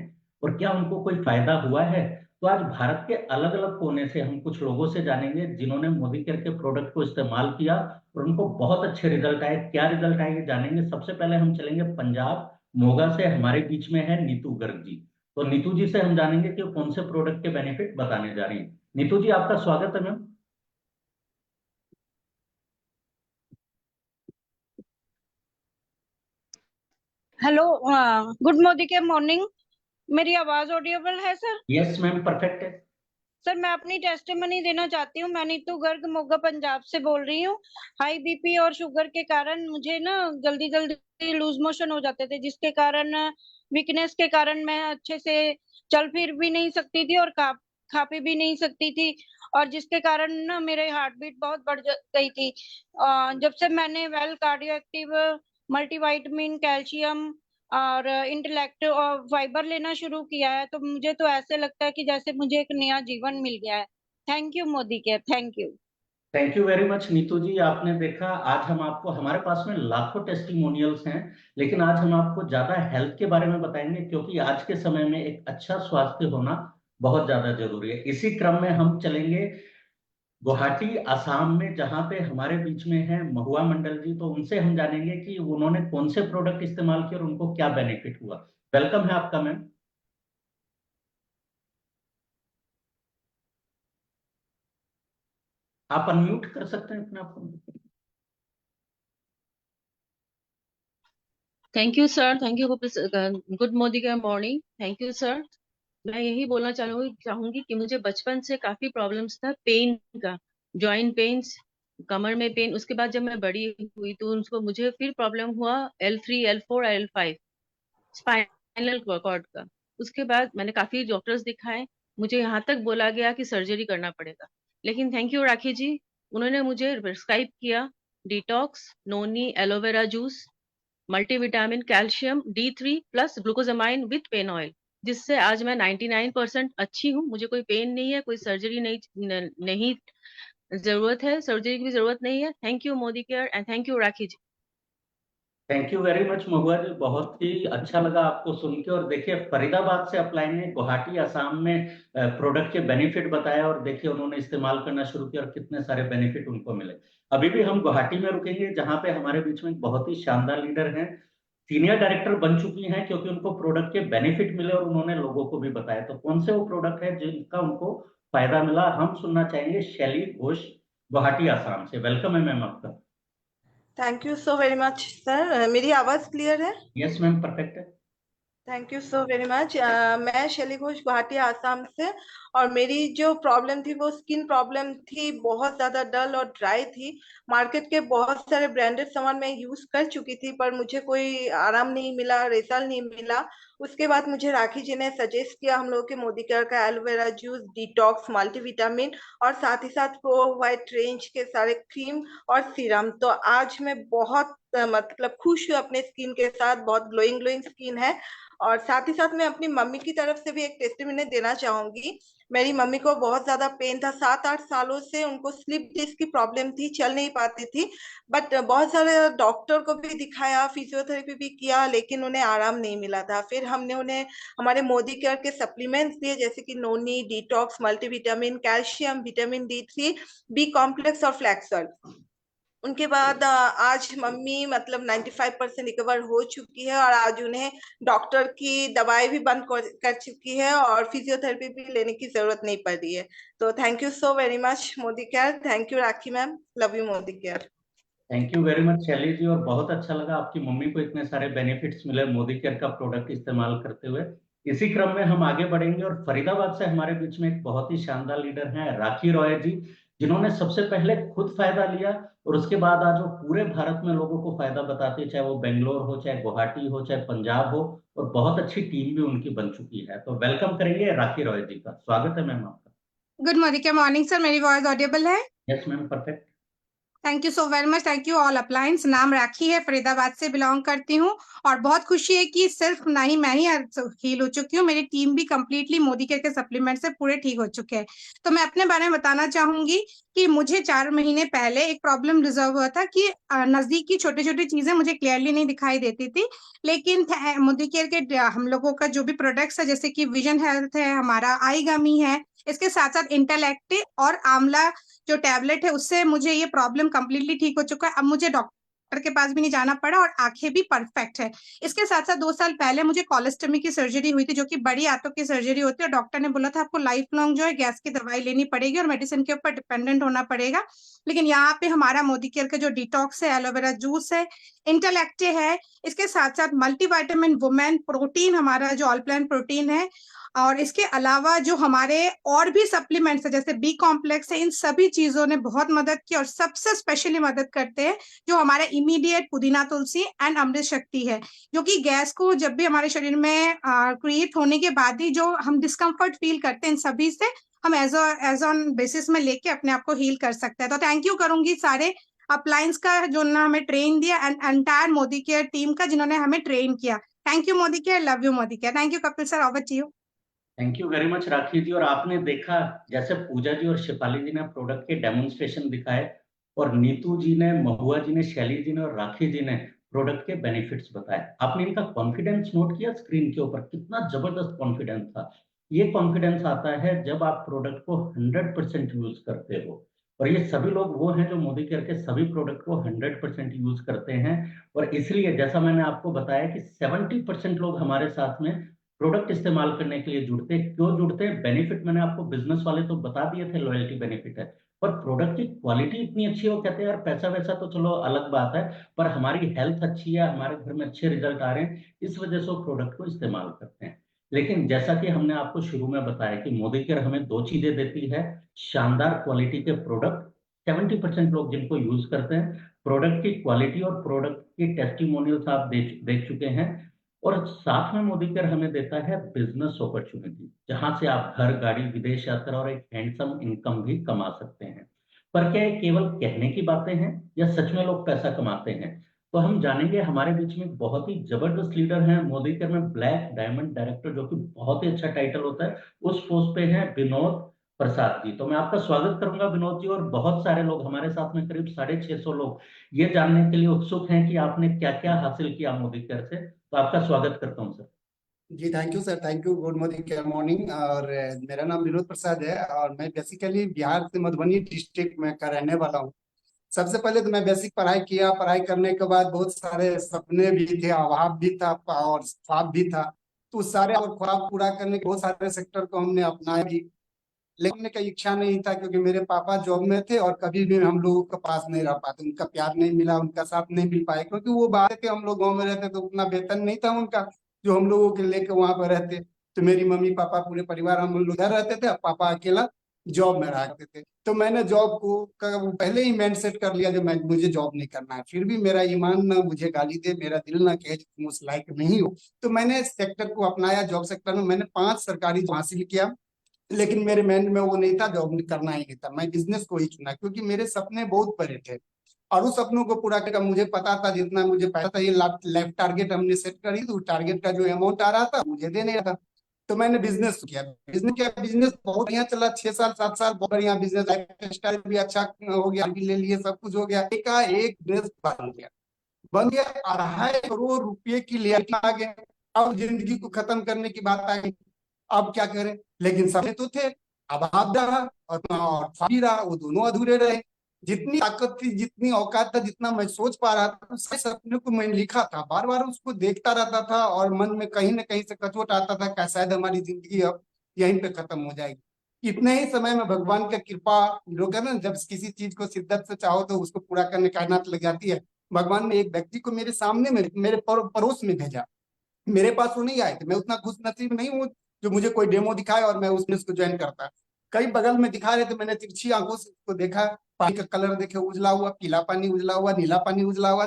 और क्या उनको कोई फायदा हुआ है? तो आज भारत के अलग अलग कोने से हम कुछ लोगों से जानेंगे जिन्होंने मोदी केयर के प्रोडक्ट को इस्तेमाल किया और उनको बहुत अच्छे रिजल्ट आए। क्या रिजल्ट आए ये जानेंगे। सबसे पहले हम चलेंगे पंजाब, मोगा से हमारे बीच में है नीतू गर्ग जी। तो नीतू जी से हम जानेंगे कि कौन से प्रोडक्ट के बेनिफिट बताने जा रही हैं। नीतू जी आपका स्वागत है मैम। हेलो, गुड मोदी के मॉर्निंग। मेरी आवाज ऑडिएबल है सर? यस मैम, परफेक्ट है। सर मैं अपनी टेस्टिमनी देना चाहती हूँ। मैं नीतू गर्ग मोगा पंजाब से बोल रही हूँ। हाई बीपी और शुगर के कारण मुझे ना जल्दी जल्दी लूज मोशन हो जाते थे, जिसके कारण वीकनेस के कारण मैं अच्छे से चल फिर भी नहीं सकती थी और खा पी भी नहीं सकती थी, और जिसके कारण ना मेरे हार्ट बीट बहुत बढ़ गई थी। जब से मैंने well cardio active multivitamin, calcium और इंटेलेक्ट और फाइबर लेना शुरू किया है, तो मुझे तो ऐसे लगता है कि जैसे मुझे एक नया जीवन मिल गया है। Thank you Modicare, thank you. Thank you very much Neetu ji. आपने देखा, आज हम आपको, हमारे पास में लाखों टेस्टिमोनियल्स हैं, लेकिन आज हम आपको ज्यादा हेल्थ के बारे में बताएंगे क्योंकि आज के समय में एक अच्छा स्वास्थ्य होना बहुत ज्यादा जरूरी है। इसी क्रम में हम चलेंगे गुवाहाटी असम में, जहां पे हमारे बीच में है महुआ मंडल जी। तो उनसे हम जानेंगे कि उन्होंने कौन से प्रोडक्ट इस्तेमाल किए और उनको क्या बेनिफिट हुआ। वेलकम है आपका मैम। आप अनम्यूट कर सकते हैं अपने आप को। Thank you sir, thank you. Good Modi का मॉर्निंग। Thank you sir. मैं यही बोलना चाहूंगी कि मुझे बचपन से काफी प्रॉब्लम्स था पेन का, जॉइंट पेन्स, कमर में पेन। उसके बाद जब मैं बड़ी हुई तो उनको मुझे फिर प्रॉब्लम हुआ L3 L4 L5 spinal cord का। उसके बाद मैंने काफी डॉक्टर्स दिखाए, मुझे यहाँ तक बोला गया कि सर्जरी करना पड़ेगा। लेकिन थैंक यू राखी जी, उन्होंने मुझे प्रिस्क्राइब किया detox, noni, aloe vera juice, multivitamin, calcium, D3 plus glucosamine with pain oil, जिससे आज मैं 99% अच्छी हूँ। मुझे कोई पेन नहीं है, कोई सर्जरी नहीं जरूरत है, सर्जरी की भी जरूरत नहीं है। Thank you Modicare and thank you Rakhi ji. Thank you very much Mahua ji, बहुत ही अच्छा लगा आपको सुन के। और देखिए फरीदाबाद से अप्लाई ने गुवाहाटी आसाम में प्रोडक्ट के बेनिफिट बताया, और देखिए उन्होंने इस्तेमाल करना शुरू किया और कितने सारे बेनिफिट उनको मिले। अभी भी हम गुवाहाटी में रुकेंगे, जहां पे हमारे बीच में एक बहुत ही शानदार लीडर हैं, सीनियर डायरेक्टर बन चुकी हैं, क्योंकि उनको प्रोडक्ट के बेनिफिट मिले और उन्होंने लोगों को भी बताया। तो कौन से वो प्रोडक्ट है जिनका उनको फायदा मिला, हम सुनना चाहेंगे। शैली घोष गुवाहाटी आसाम से, वेलकम है मैम आपका। Thank you so very much sir. मेरी आवाज क्लियर है? यस मैम, परफेक्ट है। Thank you so very much. मैं शैली घोष गुवाहाटी आसाम से, और मेरी जो प्रॉब्लम थी वो स्किन प्रॉब्लम थी, बहुत ज्यादा डल और ड्राई थी। मार्केट के बहुत सारे ब्रांडेड सामान मैं यूज कर चुकी थी, पर मुझे कोई आराम नहीं मिला, रिजल्ट नहीं मिला। उसके बाद मुझे राखी जी ने सजेस्ट किया हम लोग के मोदी केयर का एलोवेरा जूस, डिटॉक्स, मल्टीविटामिन, और साथ ही साथ प्रो वाइट रेंज के सारे क्रीम और सीरम। तो आज मैं बहुत मतलब खुश हूँ अपने स्किन के साथ, बहुत ग्लोइंग स्किन है। और साथ ही साथ मैं अपनी मम्मी की तरफ से भी एक टेस्टिमनी देना चाहूंगी। मेरी मम्मी को बहुत ज्यादा पेन था, 7-8 सालों से उनको स्लिप डिस्क की प्रॉब्लम थी, चल नहीं पाती थी। बट बहुत सारे डॉक्टर को भी दिखाया, फिजियोथेरेपी भी किया, लेकिन उन्हें आराम नहीं मिला था। फिर हमने उन्हें हमारे मोदी केयर के सप्लीमेंट्स दिए, जैसे कि noni, detox, multivitamin, calcium, vitamin D3, B complex और फ्लैक्सॉल। उनके बाद आज मम्मी मतलब 95% रिकवर हो चुकी है, और आज उन्हें डॉक्टर की दवाई भी बंद कर चुकी है और फिजियोथेरेपी भी लेने की जरूरत नहीं पड़ रही है। तो thank you so very much Modi care. Thank you rakhi ma'am, love you Modicare. Thank you very much शैली जी, और बहुत अच्छा लगा आपकी मम्मी को इतने सारे बेनिफिट्स मिले मोदी केयर का प्रोडक्ट इस्तेमाल करते हुए। इसी क्रम में हम आगे बढ़ेंगे, और फरीदाबाद से हमारे बीच में एक बहुत ही शानदार लीडर हैं राखी रॉय जी, जिन्होंने सबसे पहले खुद फायदा लिया और उसके बाद आज वो पूरे भारत में लोगों को फायदा बताते हैं, चाहे वो बेंगलोर हो, चाहे गुवाहाटी हो, चाहे पंजाब हो, और बहुत अच्छी टीम भी उनकी बन चुकी है। तो वेलकम करेंगे राखी रॉय जी का। स्वागत है मैम आपका। गुड मॉर्निंग, मॉर्निंग सर, मेरी वॉइस ऑडिबल है? Yes ma'am, perfect. Thank you so very much, thank you all appliance. नाम राखी है, फरीदाबाद से बिलोंग करती हूँ, और बहुत खुशी है कि सिर्फ ना ही मैं ही हील हो चुकी हूँ, मेरी टीम भी कंप्लीटली मोदी केयर के सप्लीमेंट से पूरे ठीक हो चुके हैं। तो मैं अपने बारे में बताना चाहूंगी कि मुझे 4 महीने पहले एक प्रॉब्लम रिजर्व हुआ था कि नजदीक की छोटी छोटी चीजें मुझे क्लियरली नहीं दिखाई देती थी। लेकिन मोदी केयर के हम लोगों का जो भी प्रोडक्ट्स है, जैसे कि विजन हेल्थ है, हमारा आई गमी है, इसके साथ साथ इंटेलेक्ट और आंवला जो टैबलेट है, उससे मुझे ये प्रॉब्लम कंप्लीटली ठीक हो चुका है। अब मुझे डॉक्टर के पास भी नहीं जाना पड़ा, और आंखें भी परफेक्ट है। इसके साथ साथ 2 साल पहले मुझे कोलोस्टमी की सर्जरी हुई थी, जो कि बड़ी आंतों की सर्जरी होती है। डॉक्टर ने बोला था आपको लाइफ लॉन्ग जो है गैस की दवाई लेनी पड़ेगी और मेडिसिन के ऊपर डिपेंडेंट होना पड़ेगा। लेकिन यहाँ पे हमारा मोदी केयर का जो डिटॉक्स है, एलोवेरा जूस है, इंटेलेक्ट है, इसके साथ साथ मल्टीविटामिन वुमेन प्रोटीन, हमारा जो ऑल प्लान प्रोटीन है, और इसके अलावा जो हमारे और भी सप्लीमेंट्स है जैसे बी कॉम्प्लेक्स है, इन सभी चीजों ने बहुत मदद की। और सबसे स्पेशली मदद करते हैं जो हमारे इमीडिएट पुदीना तुलसी एंड अमृत शक्ति है, जो कि गैस को जब भी हमारे शरीर में क्रिएट होने के बाद ही जो हम डिस्कम्फर्ट फील करते हैं, इन सभी से हम एज ऑन बेसिस में लेके अपने आप को हील कर सकते हैं। तो थैंक यू करूंगी सारे अप्लायंस का जो ने हमें ट्रेन दिया, and entire Modicare team का जिन्होंने हमें ट्रेन किया। Thank you Modicare, love you Modicare. Thank you Kapil sir, over to you. Thank you very much Rakhi ji. और आपने देखा जैसे पूजा जी और शिपाली जी ने प्रोडक्ट के डेमोन्स्ट्रेशन दिखाए, और नीतू जी ने, महुआ जी ने, शैली जी ने और राखी जी ने प्रोडक्ट के बेनिफिट्स बताए। आपने इनका कॉन्फिडेंस नोट किया स्क्रीन के ऊपर, कितना जबरदस्त कॉन्फिडेंस था। ये कॉन्फिडेंस आता है जब आप प्रोडक्ट को 100% यूज करते हो, और ये सभी लोग वो हैं जो मोदी केयर के सभी प्रोडक्ट को 100% यूज करते हैं। और इसलिए जैसा मैंने आपको बताया कि 70% लोग हमारे साथ में प्रोडक्ट इस्तेमाल करने के लिए जुड़ते। क्यों जुड़ते हैं? बेनिफिट मैंने आपको बिजनेस वाले तो बता दिए थे, लॉयल्टी बेनिफिट है, पर प्रोडक्ट की क्वालिटी इतनी अच्छी हो, कहते हैं यार पैसा वैसा तो चलो अलग बात है, पर हमारी हेल्थ अच्छी है, हमारे घर में अच्छे रिजल्ट आ रहे हैं, इस वजह से वो प्रोडक्ट को इस्तेमाल करते हैं। लेकिन जैसा कि हमने आपको शुरू में बताया कि मोदी केयर हमें 2 चीजें देती है, शानदार क्वालिटी के प्रोडक्ट, 70% लोग जिनको यूज करते हैं। प्रोडक्ट की क्वालिटी और प्रोडक्ट की टेस्टिमोनियल्स आप देख चुके हैं। और साथ में मोदी केयर हमें देता है बिजनेस अपॉर्चुनिटी, जहां से आप घर, गाड़ी, विदेश यात्रा और एक हैंडसम इनकम भी कमा सकते हैं। पर क्या ये केवल कहने की बातें हैं या सच में लोग पैसा कमाते हैं? तो हम जानेंगे। हमारे बीच में एक बहुत ही जबरदस्त लीडर हैं मोदी केयर में, ब्लैक डायमंड डायरेक्टर, जो कि बहुत ही अच्छा टाइटल होता है, उस पोस्ट पे हैं विनोद प्रसाद जी। तो मैं आपका स्वागत करूंगा विनोद जी। और बहुत सारे लोग हमारे साथ में, करीब 650 लोग ये जानने के लिए उत्सुक हैं कि आपने क्या क्या हासिल किया मोदी केयर से। तो आपका स्वागत करता हूँ सर। जी thank you sir, thank you. Good Modicare morning. और मेरा नाम विनोद प्रसाद है और मैं बेसिकली बिहार से मधुबनी डिस्ट्रिक्ट में का रहने वाला हूँ। सबसे पहले तो मैं बेसिक पढ़ाई किया। पढ़ाई करने के बाद बहुत सारे सपने भी थे, अभाव भी था और ख्वाब भी था। तो उस सारे और ख्वाब पूरा करने के बहुत सारे सेक्टर को हमने अपनाया भी, लेकिन का इच्छा नहीं था क्योंकि मेरे पापा जॉब में थे और कभी भी हम लोगों के पास नहीं रह पाते। उनका प्यार नहीं मिला, उनका साथ नहीं मिल पाए, क्योंकि वो बाहर थे, हम लोग गाँव में रहते तो उतना वेतन नहीं था उनका जो हम लोगों के लेके वहां पर रहते। तो मेरी मम्मी पापा पूरे परिवार हम लोग घर रहते थे, अब पापा अकेला जॉब में रहा करते थे। तो मैंने जॉब को पहले ही माइंड सेट कर लिया जो मुझे जॉब नहीं करना है। फिर भी मेरा ईमान ना मुझे गाली दे, मेरा दिल ना कहे तुम उस लायक नहीं हो। तो मैंने सेक्टर को अपनाया। जॉब सेक्टर में मैंने 5 सरकारी जॉब हासिल किया, लेकिन मेरे माइंड में वो नहीं था, जॉब करना ही नहीं था। मैं बिजनेस को ही चुना क्योंकि मेरे सपने बहुत बड़े थे और उस सपनों को पूरा करना मुझे पता था। जितना मुझे पता था ये लाइफ टारगेट हमने सेट करी, तो टारगेट का जो अमाउंट आ रहा था मुझे देने रहा था। तो मैंने बिजनेस किया। बिजनेस बहुत बढ़िया चला। 6 साल 7 साल बहुत बढ़िया बिजनेस, लाइफ स्टाइल भी अच्छा हो गया, भी ले लिए, सब कुछ हो गया। एक बिजनेस बन गया 2.5 करोड़ रुपए की लिया आ गया। अब जिंदगी को खत्म करने की बात आ गई, अब क्या करें। लेकिन सपने तो थे, अभाव रहा और ख्वाब भी रहा, वो दोनों अधूरे रहे। जितनी ताकत थी, जितनी औकात था, जितना मैं सोच पा रहा था, उस सपने को मैं लिखा था, बार बार उसको देखता रहता था और मन में कहीं ना कहीं से कचोट आता था कि शायद हमारी जिंदगी अब यहीं पे खत्म हो जाएगी। इतने ही समय में भगवान की कृपा, लोग है ना, जब किसी चीज को शिद्दत से चाहो तो उसको पूरा करने कायनात लग जाती है। भगवान ने एक व्यक्ति को मेरे सामने में, मेरे पड़ोस में भेजा। मेरे पास वो नहीं आए थे, मैं उतना खुश नसीब नहीं हूँ जो मुझे कोई डेमो दिखाए और मैं उस बिजनेस को ज्वाइन करता। कई बगल में दिखा रहे थे, मैंने तिरछी आंखों से उसको देखा। पानी का कलर देखे, उजला हुआ, पीला पानी उजला हुआ, नीला पानी उजला हुआ।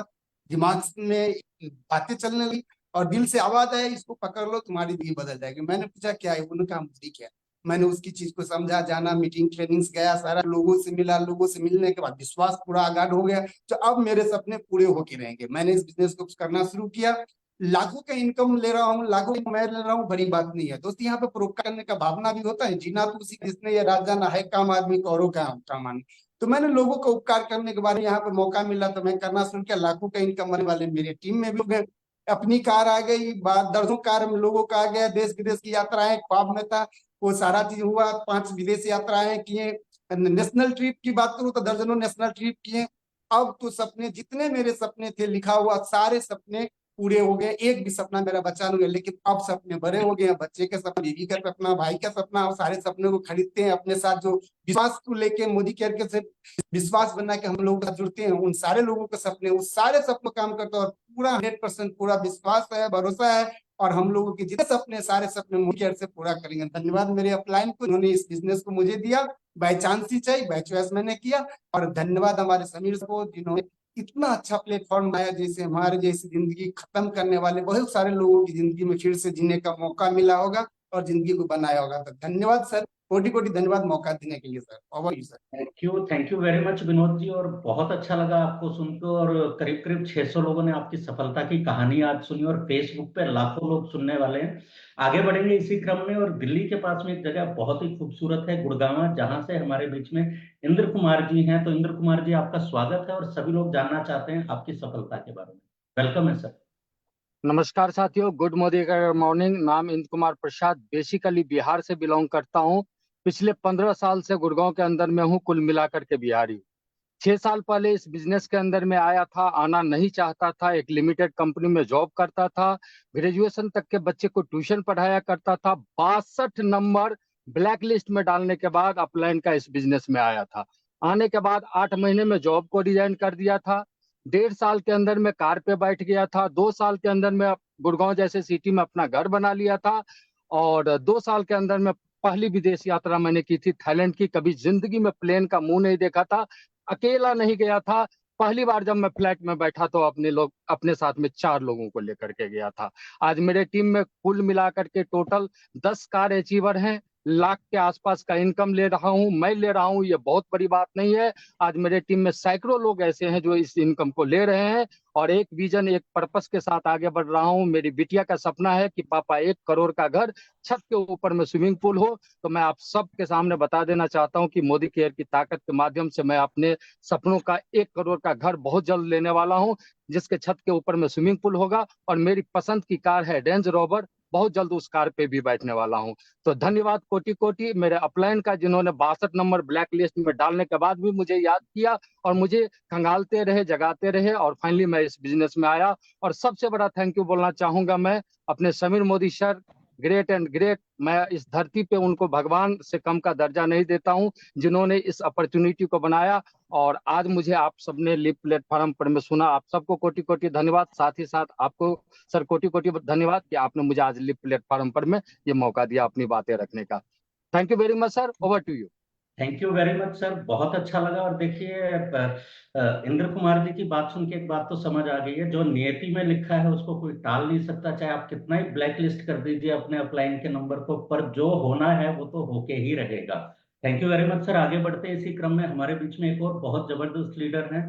दिमाग में बातें चलने लगी और दिल से आवाज आया, इसको पकड़ लो तुम्हारी जिंदगी बदल जाएगी। मैंने पूछा क्या है, उन्होंने कहा मुझे क्या। मैंने उसकी चीज को समझा, जाना, मीटिंग ट्रेनिंग्स गया, सारा लोगों से मिला। लोगों से मिलने के बाद विश्वास पूरा आगाढ़ हो गया। तो अब मेरे सपने पूरे होके रहेंगे। मैंने इस बिजनेस को करना शुरू किया। लाखों का इनकम ले रहा हूँ, लाखों मैं ले रहा हूँ, बड़ी बात नहीं है दोस्त। यहाँ पे परोपकार करने का भावना भी होता है। जीना तो उसी जिसने ये राज जाना है, काम आदमी को औरों का काम आने। तो मैंने लोगों को उपकार करने के बारे में यहाँ पे मौका मिला तो मैं करना शुरू किया। लाखों का इनकम करने वाले मेरे टीम में भी हो गए। अपनी कार आ गई, दर्जनों कार लोगों का आ गया। देश विदेश की यात्राएं ख्वाब में था, वो सारा चीज हुआ। 5 विदेश यात्राएं किए। नेशनल ट्रिप की बात करूँ तो दर्जनों नेशनल ट्रिप किए। अब तो सपने, जितने मेरे सपने थे लिखा हुआ, सारे सपने पूरे हो गए। एक भी सपना मेरा बचा नहीं है। लेकिन अब सपने बड़े हो गए हैं। बच्चे का सपना, बीवी का सपना, भाई का सपना, और सारे सपने को खरीदते हैं अपने साथ। जो विश्वास को लेके मोदी केयर के से विश्वास बना के हम लोग जुड़ते हैं, उन सारे लोगों के सपने, उस सारे सपने काम करते हैं और पूरा 100% पूरा विश्वास है, भरोसा है। और हम लोगों के जितने सपने, सारे सपने मोदी केयर से पूरा करेंगे। धन्यवाद मेरे अपलाइन को, उन्होंने इस बिजनेस को मुझे दिया। बाय चांस ही चाहिए, बाय चॉइस मैंने किया। और धन्यवाद हमारे समीर को, जिन्होंने इतना अच्छा प्लेटफॉर्म बनाया, जैसे हमारे जैसी जिंदगी खत्म करने वाले बहुत सारे लोगों की जिंदगी में फिर से जीने का मौका मिला होगा और जिंदगी को बनाया होगा। तो धन्यवाद सर, कोटि कोटि धन्यवाद मौका देने के लिए sir. Over you sir. Thank you very much Vinod ji. और बहुत अच्छा लगा आपको सुनकर। और करीब करीब 600 लोगों ने आपकी सफलता की कहानी आज सुनी और फेसबुक पे लाखों लोग सुनने वाले हैं। आगे बढ़ेंगे इसी क्रम में। और दिल्ली के पास में एक जगह बहुत ही खूबसूरत है, गुड़गांव, जहां से हमारे बीच में इंद्र कुमार जी हैं। तो इंद्र कुमार जी, आपका स्वागत है और सभी लोग जानना चाहते हैं आपकी सफलता के बारे में। वेलकम है सर। नमस्कार साथियों, गुड मॉर्निंग। नाम इंद्र कुमार प्रसाद, बेसिकली बिहार से बिलोंग करता हूं। पिछले 15 साल से गुड़गांव के अंदर में हूं, कुल मिलाकर के बिहारी। 6 साल पहले इस बिजनेस के अंदर में आया था, आना नहीं चाहता था। एक लिमिटेड कंपनी में जॉब करता था, ग्रेजुएशन तक के बच्चे को ट्यूशन पढ़ाया करता था। 62 नंबर ब्लैक लिस्ट में डालने के बाद अपलाइन का इस बिजनेस में आया था। आने के बाद 8 महीने में जॉब को रिजाइन कर दिया था। 1.5 साल के अंदर में कार पे बैठ गया था। 2 साल के अंदर में गुड़गांव जैसे सिटी में अपना घर बना लिया था। और 2 साल के अंदर में पहली विदेश यात्रा मैंने की थी थाईलैंड की। कभी जिंदगी में प्लेन का मुंह नहीं देखा था। अकेला नहीं गया था। पहली बार जब मैं फ्लैट में बैठा तो अपने साथ में 4 लोगों को लेकर के गया था। आज मेरे टीम में कुल मिलाकर के टोटल 10 कार अचीवर हैं। लाख के आसपास का इनकम ले रहा हूं, मैं ले रहा हूं, ये बहुत बड़ी बात नहीं है। आज मेरे टीम में सैकड़ों लोग ऐसे हैं जो इस इनकम को ले रहे हैं और एक विजन, एक पर्पस के साथ आगे बढ़ रहा हूं। मेरी बिटिया का सपना है कि पापा 1 करोड़ का घर, छत के ऊपर में स्विमिंग पूल हो। तो मैं आप सबके सामने बता देना चाहता हूं कि मोदी केयर की ताकत के माध्यम से मैं अपने सपनों का 1 करोड़ का घर बहुत जल्द लेने वाला हूं, जिसके छत के ऊपर में स्विमिंग पूल होगा। और मेरी पसंद की कार है रेंज रोवर, बहुत जल्द उस कार पे भी बैठने वाला हूं। तो धन्यवाद कोटि कोटि मेरे अपलाइन का, जिन्होंने 62 नंबर ब्लैक लिस्ट में डालने के बाद भी मुझे याद किया और मुझे खंगालते रहे, जगाते रहे और फाइनली मैं इस बिजनेस में आया। और सबसे बड़ा थैंक यू बोलना चाहूंगा मैं अपने Sameer Modi sir, great and great. मैं इस धरती पे उनको भगवान से कम का दर्जा नहीं देता हूं, जिन्होंने इस अपॉर्चुनिटी को बनाया। और आज मुझे आप सबने लिप प्लेटफॉर्म पर में सुना, आप सबको कोटि कोटि धन्यवाद। साथ ही साथ आपको सर कोटि कोटि धन्यवाद कि आपने मुझे आज लिप प्लेटफॉर्म पर में ये मौका दिया अपनी बातें रखने का। Thank you very much sir, over to you. Thank you very much sir, बहुत अच्छा लगा। और देखिए इंद्र कुमार जी की बात सुन के एक बात तो समझ आ गई है, जो नियति में लिखा है उसको कोई टाल नहीं सकता, चाहे आप कितना ही ब्लैक लिस्ट कर दीजिए अपने अपलाइन के नंबर को, पर जो होना है वो तो होके ही रहेगा। Thank you very much sir. आगे बढ़ते हैं इसी क्रम में, हमारे बीच में एक और बहुत जबरदस्त लीडर हैं,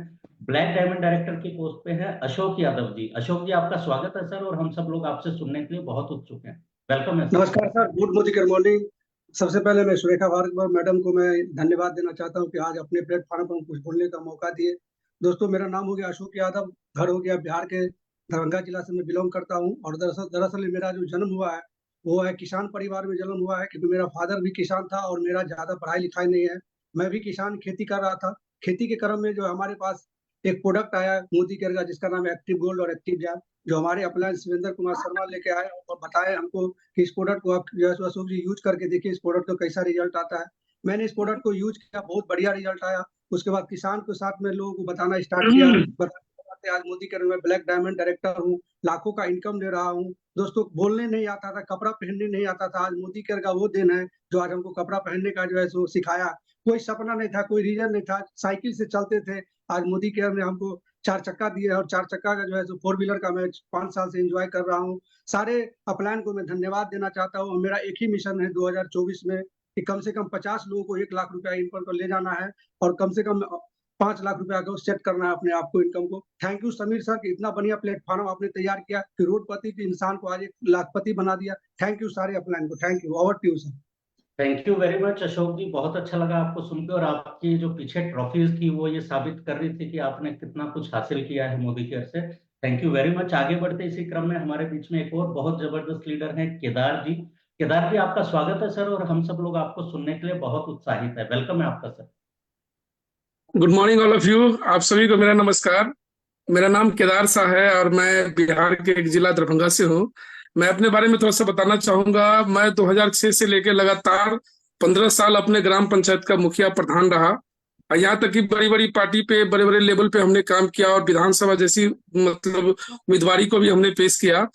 ब्लैक डायमंड डायरेक्टर की पोस्ट पे है अशोक यादव जी। अशोक जी आपका स्वागत है सर, और हम सब लोग आपसे सुनने के लिए बहुत उत्सुक हैं। वेलकम है सर। नमस्कार सर, गुड मॉर्निंग मॉर्निंग। सबसे पहले मैं सुरेखा भारद्वाज मैडम को मैं धन्यवाद देना चाहता हूं कि आज अपने प्लेटफॉर्म पर कुछ बोलने का मौका दिए। दोस्तों, मेरा नाम हो गया अशोक यादव, घर हो गया बिहार के दरभंगा जिला से मैं बिलोंग करता हूं। और दरअसल मेरा जो जन्म हुआ है वो है किसान परिवार में जन्म हुआ है, क्योंकि मेरा फादर भी किसान था और मेरा ज्यादा पढ़ाई लिखाई नहीं है। मैं भी किसान खेती कर रहा था। खेती के क्रम में जो हमारे पास एक प्रोडक्ट आया मोदी केयर का, जिसका नाम है एक्टिव गोल्ड और एक्टिव जैम, जो हमारे अप्लायंस शिवेंद्र कुमार शर्मा लेके आए और बताए हमको कि इस प्रोडक्ट को आप जो है अशोक जी यूज करके देखिए इस प्रोडक्ट को कैसा रिजल्ट आता है। मैंने इस प्रोडक्ट को यूज किया, बहुत बढ़िया रिजल्ट आया। उसके बाद किसान के साथ में लोगों को बताना स्टार्ट किया, बताते आज मोदी केयर में ब्लैक डायमंड डायरेक्टर हूँ, लाखों का इनकम ले रहा हूँ। दोस्तों, बोलने नहीं आता था, कपड़ा पहनने नहीं आता था, आज मोदी केयर का वो दिन है जो आज हमको कपड़ा पहनने का जो है सो सिखाया। कोई सपना नहीं था, कोई रीजन नहीं था, साइकिल से चलते थे, आज मोदी केयर ने हमको 4 चक्का दिए और 4 चक्का का जो है 4 व्हीलर का मैं 5 साल से एंजॉय कर रहा हूँ। सारे अपलायन को मैं धन्यवाद देना चाहता हूँ। मेरा एक ही मिशन है 2024 में कि कम से कम 50 लोगों को 1 लाख रुपया इनकम को ले जाना है और कम से कम 5 लाख रुपया को सेट करना है अपने आप को इनकम को। थैंक यू समीर सर कि इतना बढ़िया प्लेटफॉर्म आपने तैयार किया कि रोडपति के इंसान को आज 1 लाखपति बना दिया। थैंक यू सारे अपलायन को, thank you. Over to you sir. Thank you very much Ashok ji, बहुत अच्छा लगा आपको सुनकर। और आपकी जो पीछे ट्रॉफीज थी वो ये साबित कर रही थी कि आपने कितना कुछ हासिल किया है मोदी केयर से। Thank you very much. आगे बढ़ते इसी क्रम में हमारे बीच में एक और बहुत जबरदस्त लीडर हैं केदार जी। केदार जी आपका स्वागत है सर, और हम सब लोग आपको सुनने के लिए बहुत उत्साहित है। वेलकम है आपका sir. Good morning all of you, आप सभी को मेरा नमस्कार। मेरा नाम केदार शाह है और मैं बिहार के एक जिला दरभंगा से हूँ। मैं अपने बारे में थोड़ा सा बताना चाहूंगा। मैं 2006 से लेकर लगातार 15 साल अपने ग्राम पंचायत का मुखिया प्रधान रहा, और यहाँ तक कि बड़ी बड़ी पार्टी पे, बड़े बड़े लेवल पे हमने काम किया और विधानसभा जैसी मतलब उम्मीदवारी को भी हमने पेश किया।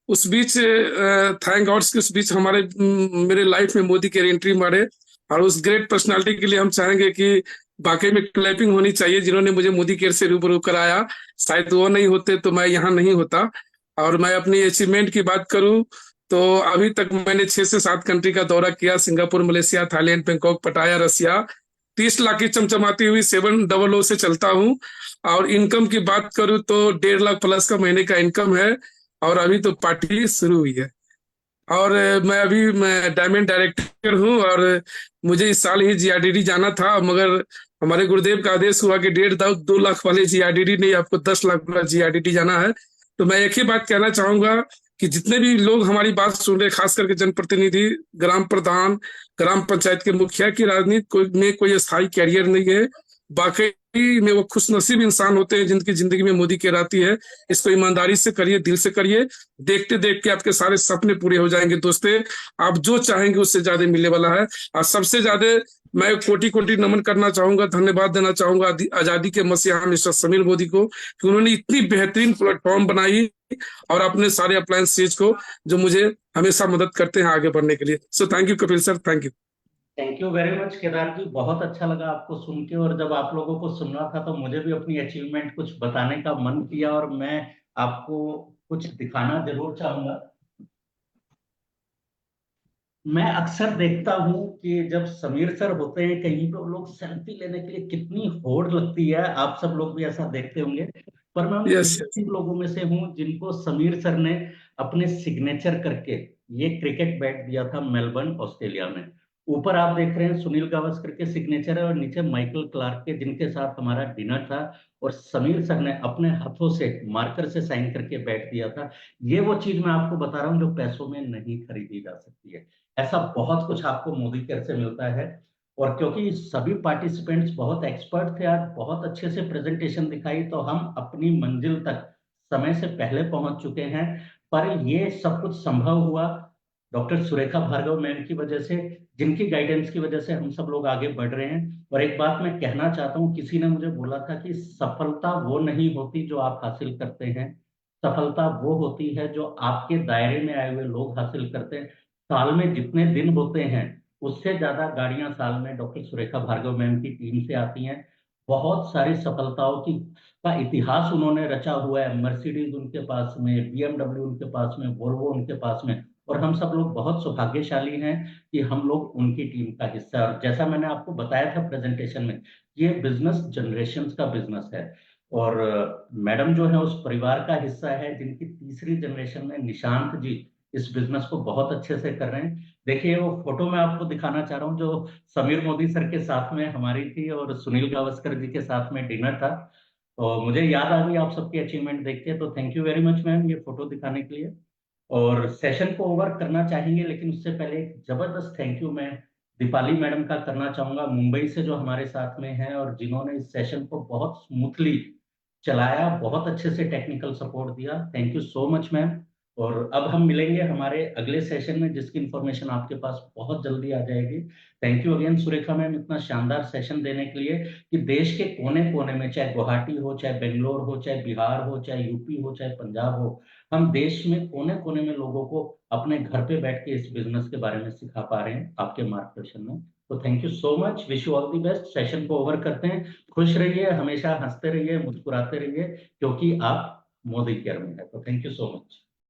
उस बीच थैंक गॉड्स के उस बीच मेरे लाइफ में मोदी केयर एंट्री मारे, और उस ग्रेट पर्सनालिटी के लिए हम चाहेंगे कि वाकई में क्लैपिंग होनी चाहिए, जिन्होंने मुझे मोदी केयर से रूबरू कराया। शायद वो नहीं होते तो मैं यहाँ नहीं होता। और मैं अपनी अचीवमेंट की बात करूं तो अभी तक मैंने 6 से 7 कंट्री का दौरा किया, सिंगापुर, मलेशिया, थाईलैंड, बैंकॉक, पटाया, रसिया। 30 लाख की चमचमाती हुई 700 से चलता हूं। और इनकम की बात करूं तो 1.5 लाख प्लस का महीने का इनकम है, और अभी तो पार्टी शुरू हुई है। और मैं डायमंड डायरेक्टर हूं, और मुझे इस साल ही जीआरडीडी जाना था, मगर हमारे गुरुदेव का आदेश हुआ कि 1.5-2 लाख वाले जीआरडीडी नहीं, आपको 10 लाख वाला जीआरडीडी जाना है। तो मैं एक ही बात कहना चाहूंगा कि जितने भी लोग हमारी बात सुन रहे, खास करके जनप्रतिनिधि, ग्राम प्रधान, ग्राम पंचायत के मुखिया की राजनीति में कोई स्थायी कैरियर नहीं है। वाकई में वो खुशनसीब इंसान होते हैं जिनकी जिंदगी में मोदी केयर आती है। इसको ईमानदारी से करिए, दिल से करिए, देखते देखते आपके सारे सपने पूरे हो जाएंगे। दोस्तों, आप जो चाहेंगे उससे ज्यादा मिलने वाला है। और सबसे ज्यादा मैं कोटि कोटि नमन करना चाहूंगा, धन्यवाद देना चाहूंगा आजादी के मसीहा मिस्टर समीर मोदी को, कि उन्होंने इतनी बेहतरीन प्लेटफॉर्म बनाई और अपने सारे अप्लायंसेज को, जो मुझे हमेशा मदद करते हैं आगे बढ़ने के लिए। So thank you Kapil sir, thank you. Thank you very much Kedar ji, बहुत अच्छा लगा आपको सुन के। और जब आप लोगों को सुनना था तो मुझे भी अपनी अचीवमेंट कुछ बताने का मन किया, और मैं आपको कुछ दिखाना जरूर चाहूंगा। मैं अक्सर देखता हूं कि जब समीर सर होते हैं कहीं पे, वो लोग सेल्फी लेने के लिए कितनी होड़ लगती है। आप सब लोग भी ऐसा देखते होंगे। पर मैं उन यस। नसीब लोगों में से हूं जिनको समीर सर ने अपने सिग्नेचर करके ये क्रिकेट बैट दिया था मेलबर्न ऑस्ट्रेलिया में। ऊपर आप देख रहे हैं सुनील गावस्कर के सिग्नेचर है, और नीचे माइकल क्लार्क के, जिनके साथ हमारा डिनर था। और समीर सर ने अपने हाथों से मार्कर से साइन करके बैट दिया था। ये वो चीज मैं आपको बता रहा हूँ जो पैसों में नहीं खरीदी जा सकती है। ऐसा बहुत कुछ आपको मोदी केयर से मिलता है। और क्योंकि सभी पार्टिसिपेंट्स बहुत एक्सपर्ट थे, आज बहुत अच्छे से प्रेजेंटेशन दिखाई, तो हम अपनी मंजिल तक समय से पहले पहुंच चुके हैं। पर ये सब कुछ संभव हुआ डॉक्टर सुरेखा भार्गव मैम की वजह से, जिनकी गाइडेंस की वजह से हम सब लोग आगे बढ़ रहे हैं। और एक बात मैं कहना चाहता हूँ, किसी ने मुझे बोला था कि सफलता वो नहीं होती जो आप हासिल करते हैं, सफलता वो होती है जो आपके दायरे में आए हुए लोग हासिल करते हैं। साल में जितने दिन होते हैं उससे ज्यादा गाड़ियां साल में डॉक्टर सुरेखा भार्गव मैम की टीम से आती हैं। बहुत सारी सफलताओं की का इतिहास उन्होंने रचा हुआ है। मर्सिडीज उनके पास में, बीएमडब्ल्यू उनके पास में, वोल्वो उनके पास में। और हम सब लोग बहुत सौभाग्यशाली हैं कि हम लोग उनकी टीम का हिस्सा है। और जैसा मैंने आपको बताया था प्रेजेंटेशन में, ये बिजनेस जनरेशंस का बिजनेस है। और मैडम जो है उस परिवार का हिस्सा है जिनकी तीसरी जनरेशन में निशांत जी इस बिजनेस को बहुत अच्छे से कर रहे हैं। देखिए वो फोटो मैं आपको दिखाना चाह रहा हूँ जो समीर मोदी सर के साथ में हमारी थी और सुनील गावस्कर जी के साथ में डिनर था। तो मुझे याद आ गई आप सबकी अचीवमेंट देख के, तो thank you very much ma'am ये फोटो दिखाने के लिए। और सेशन को ओवर करना चाहेंगे, लेकिन उससे पहले एक जबरदस्त थैंक यू मैं दीपाली मैडम का करना चाहूंगा, मुंबई से, जो हमारे साथ में हैं और जिन्होंने इस सेशन को बहुत स्मूथली चलाया, बहुत अच्छे से टेक्निकल सपोर्ट दिया। Thank you so much ma'am. और अब हम मिलेंगे हमारे अगले सेशन में, जिसकी इंफॉर्मेशन आपके पास बहुत जल्दी आ जाएगी। Thank you again Surekha ma'am इतना शानदार सेशन देने के लिए, कि देश के कोने कोने में, चाहे गुवाहाटी हो, चाहे बेंगलोर हो, चाहे बिहार हो, चाहे यूपी हो, चाहे पंजाब हो, हम देश में कोने कोने में लोगों को अपने घर पे बैठ के इस बिजनेस के बारे में सिखा पा रहे हैं आपके मार्गदर्शन में। तो thank you so much, wish you all the best. Session को ओवर करते हैं। खुश रहिए, हमेशा हंसते रहिए, मुस्कुराते रहिए, क्योंकि आप मोदी केयर में है। तो थैंक यू सो मच।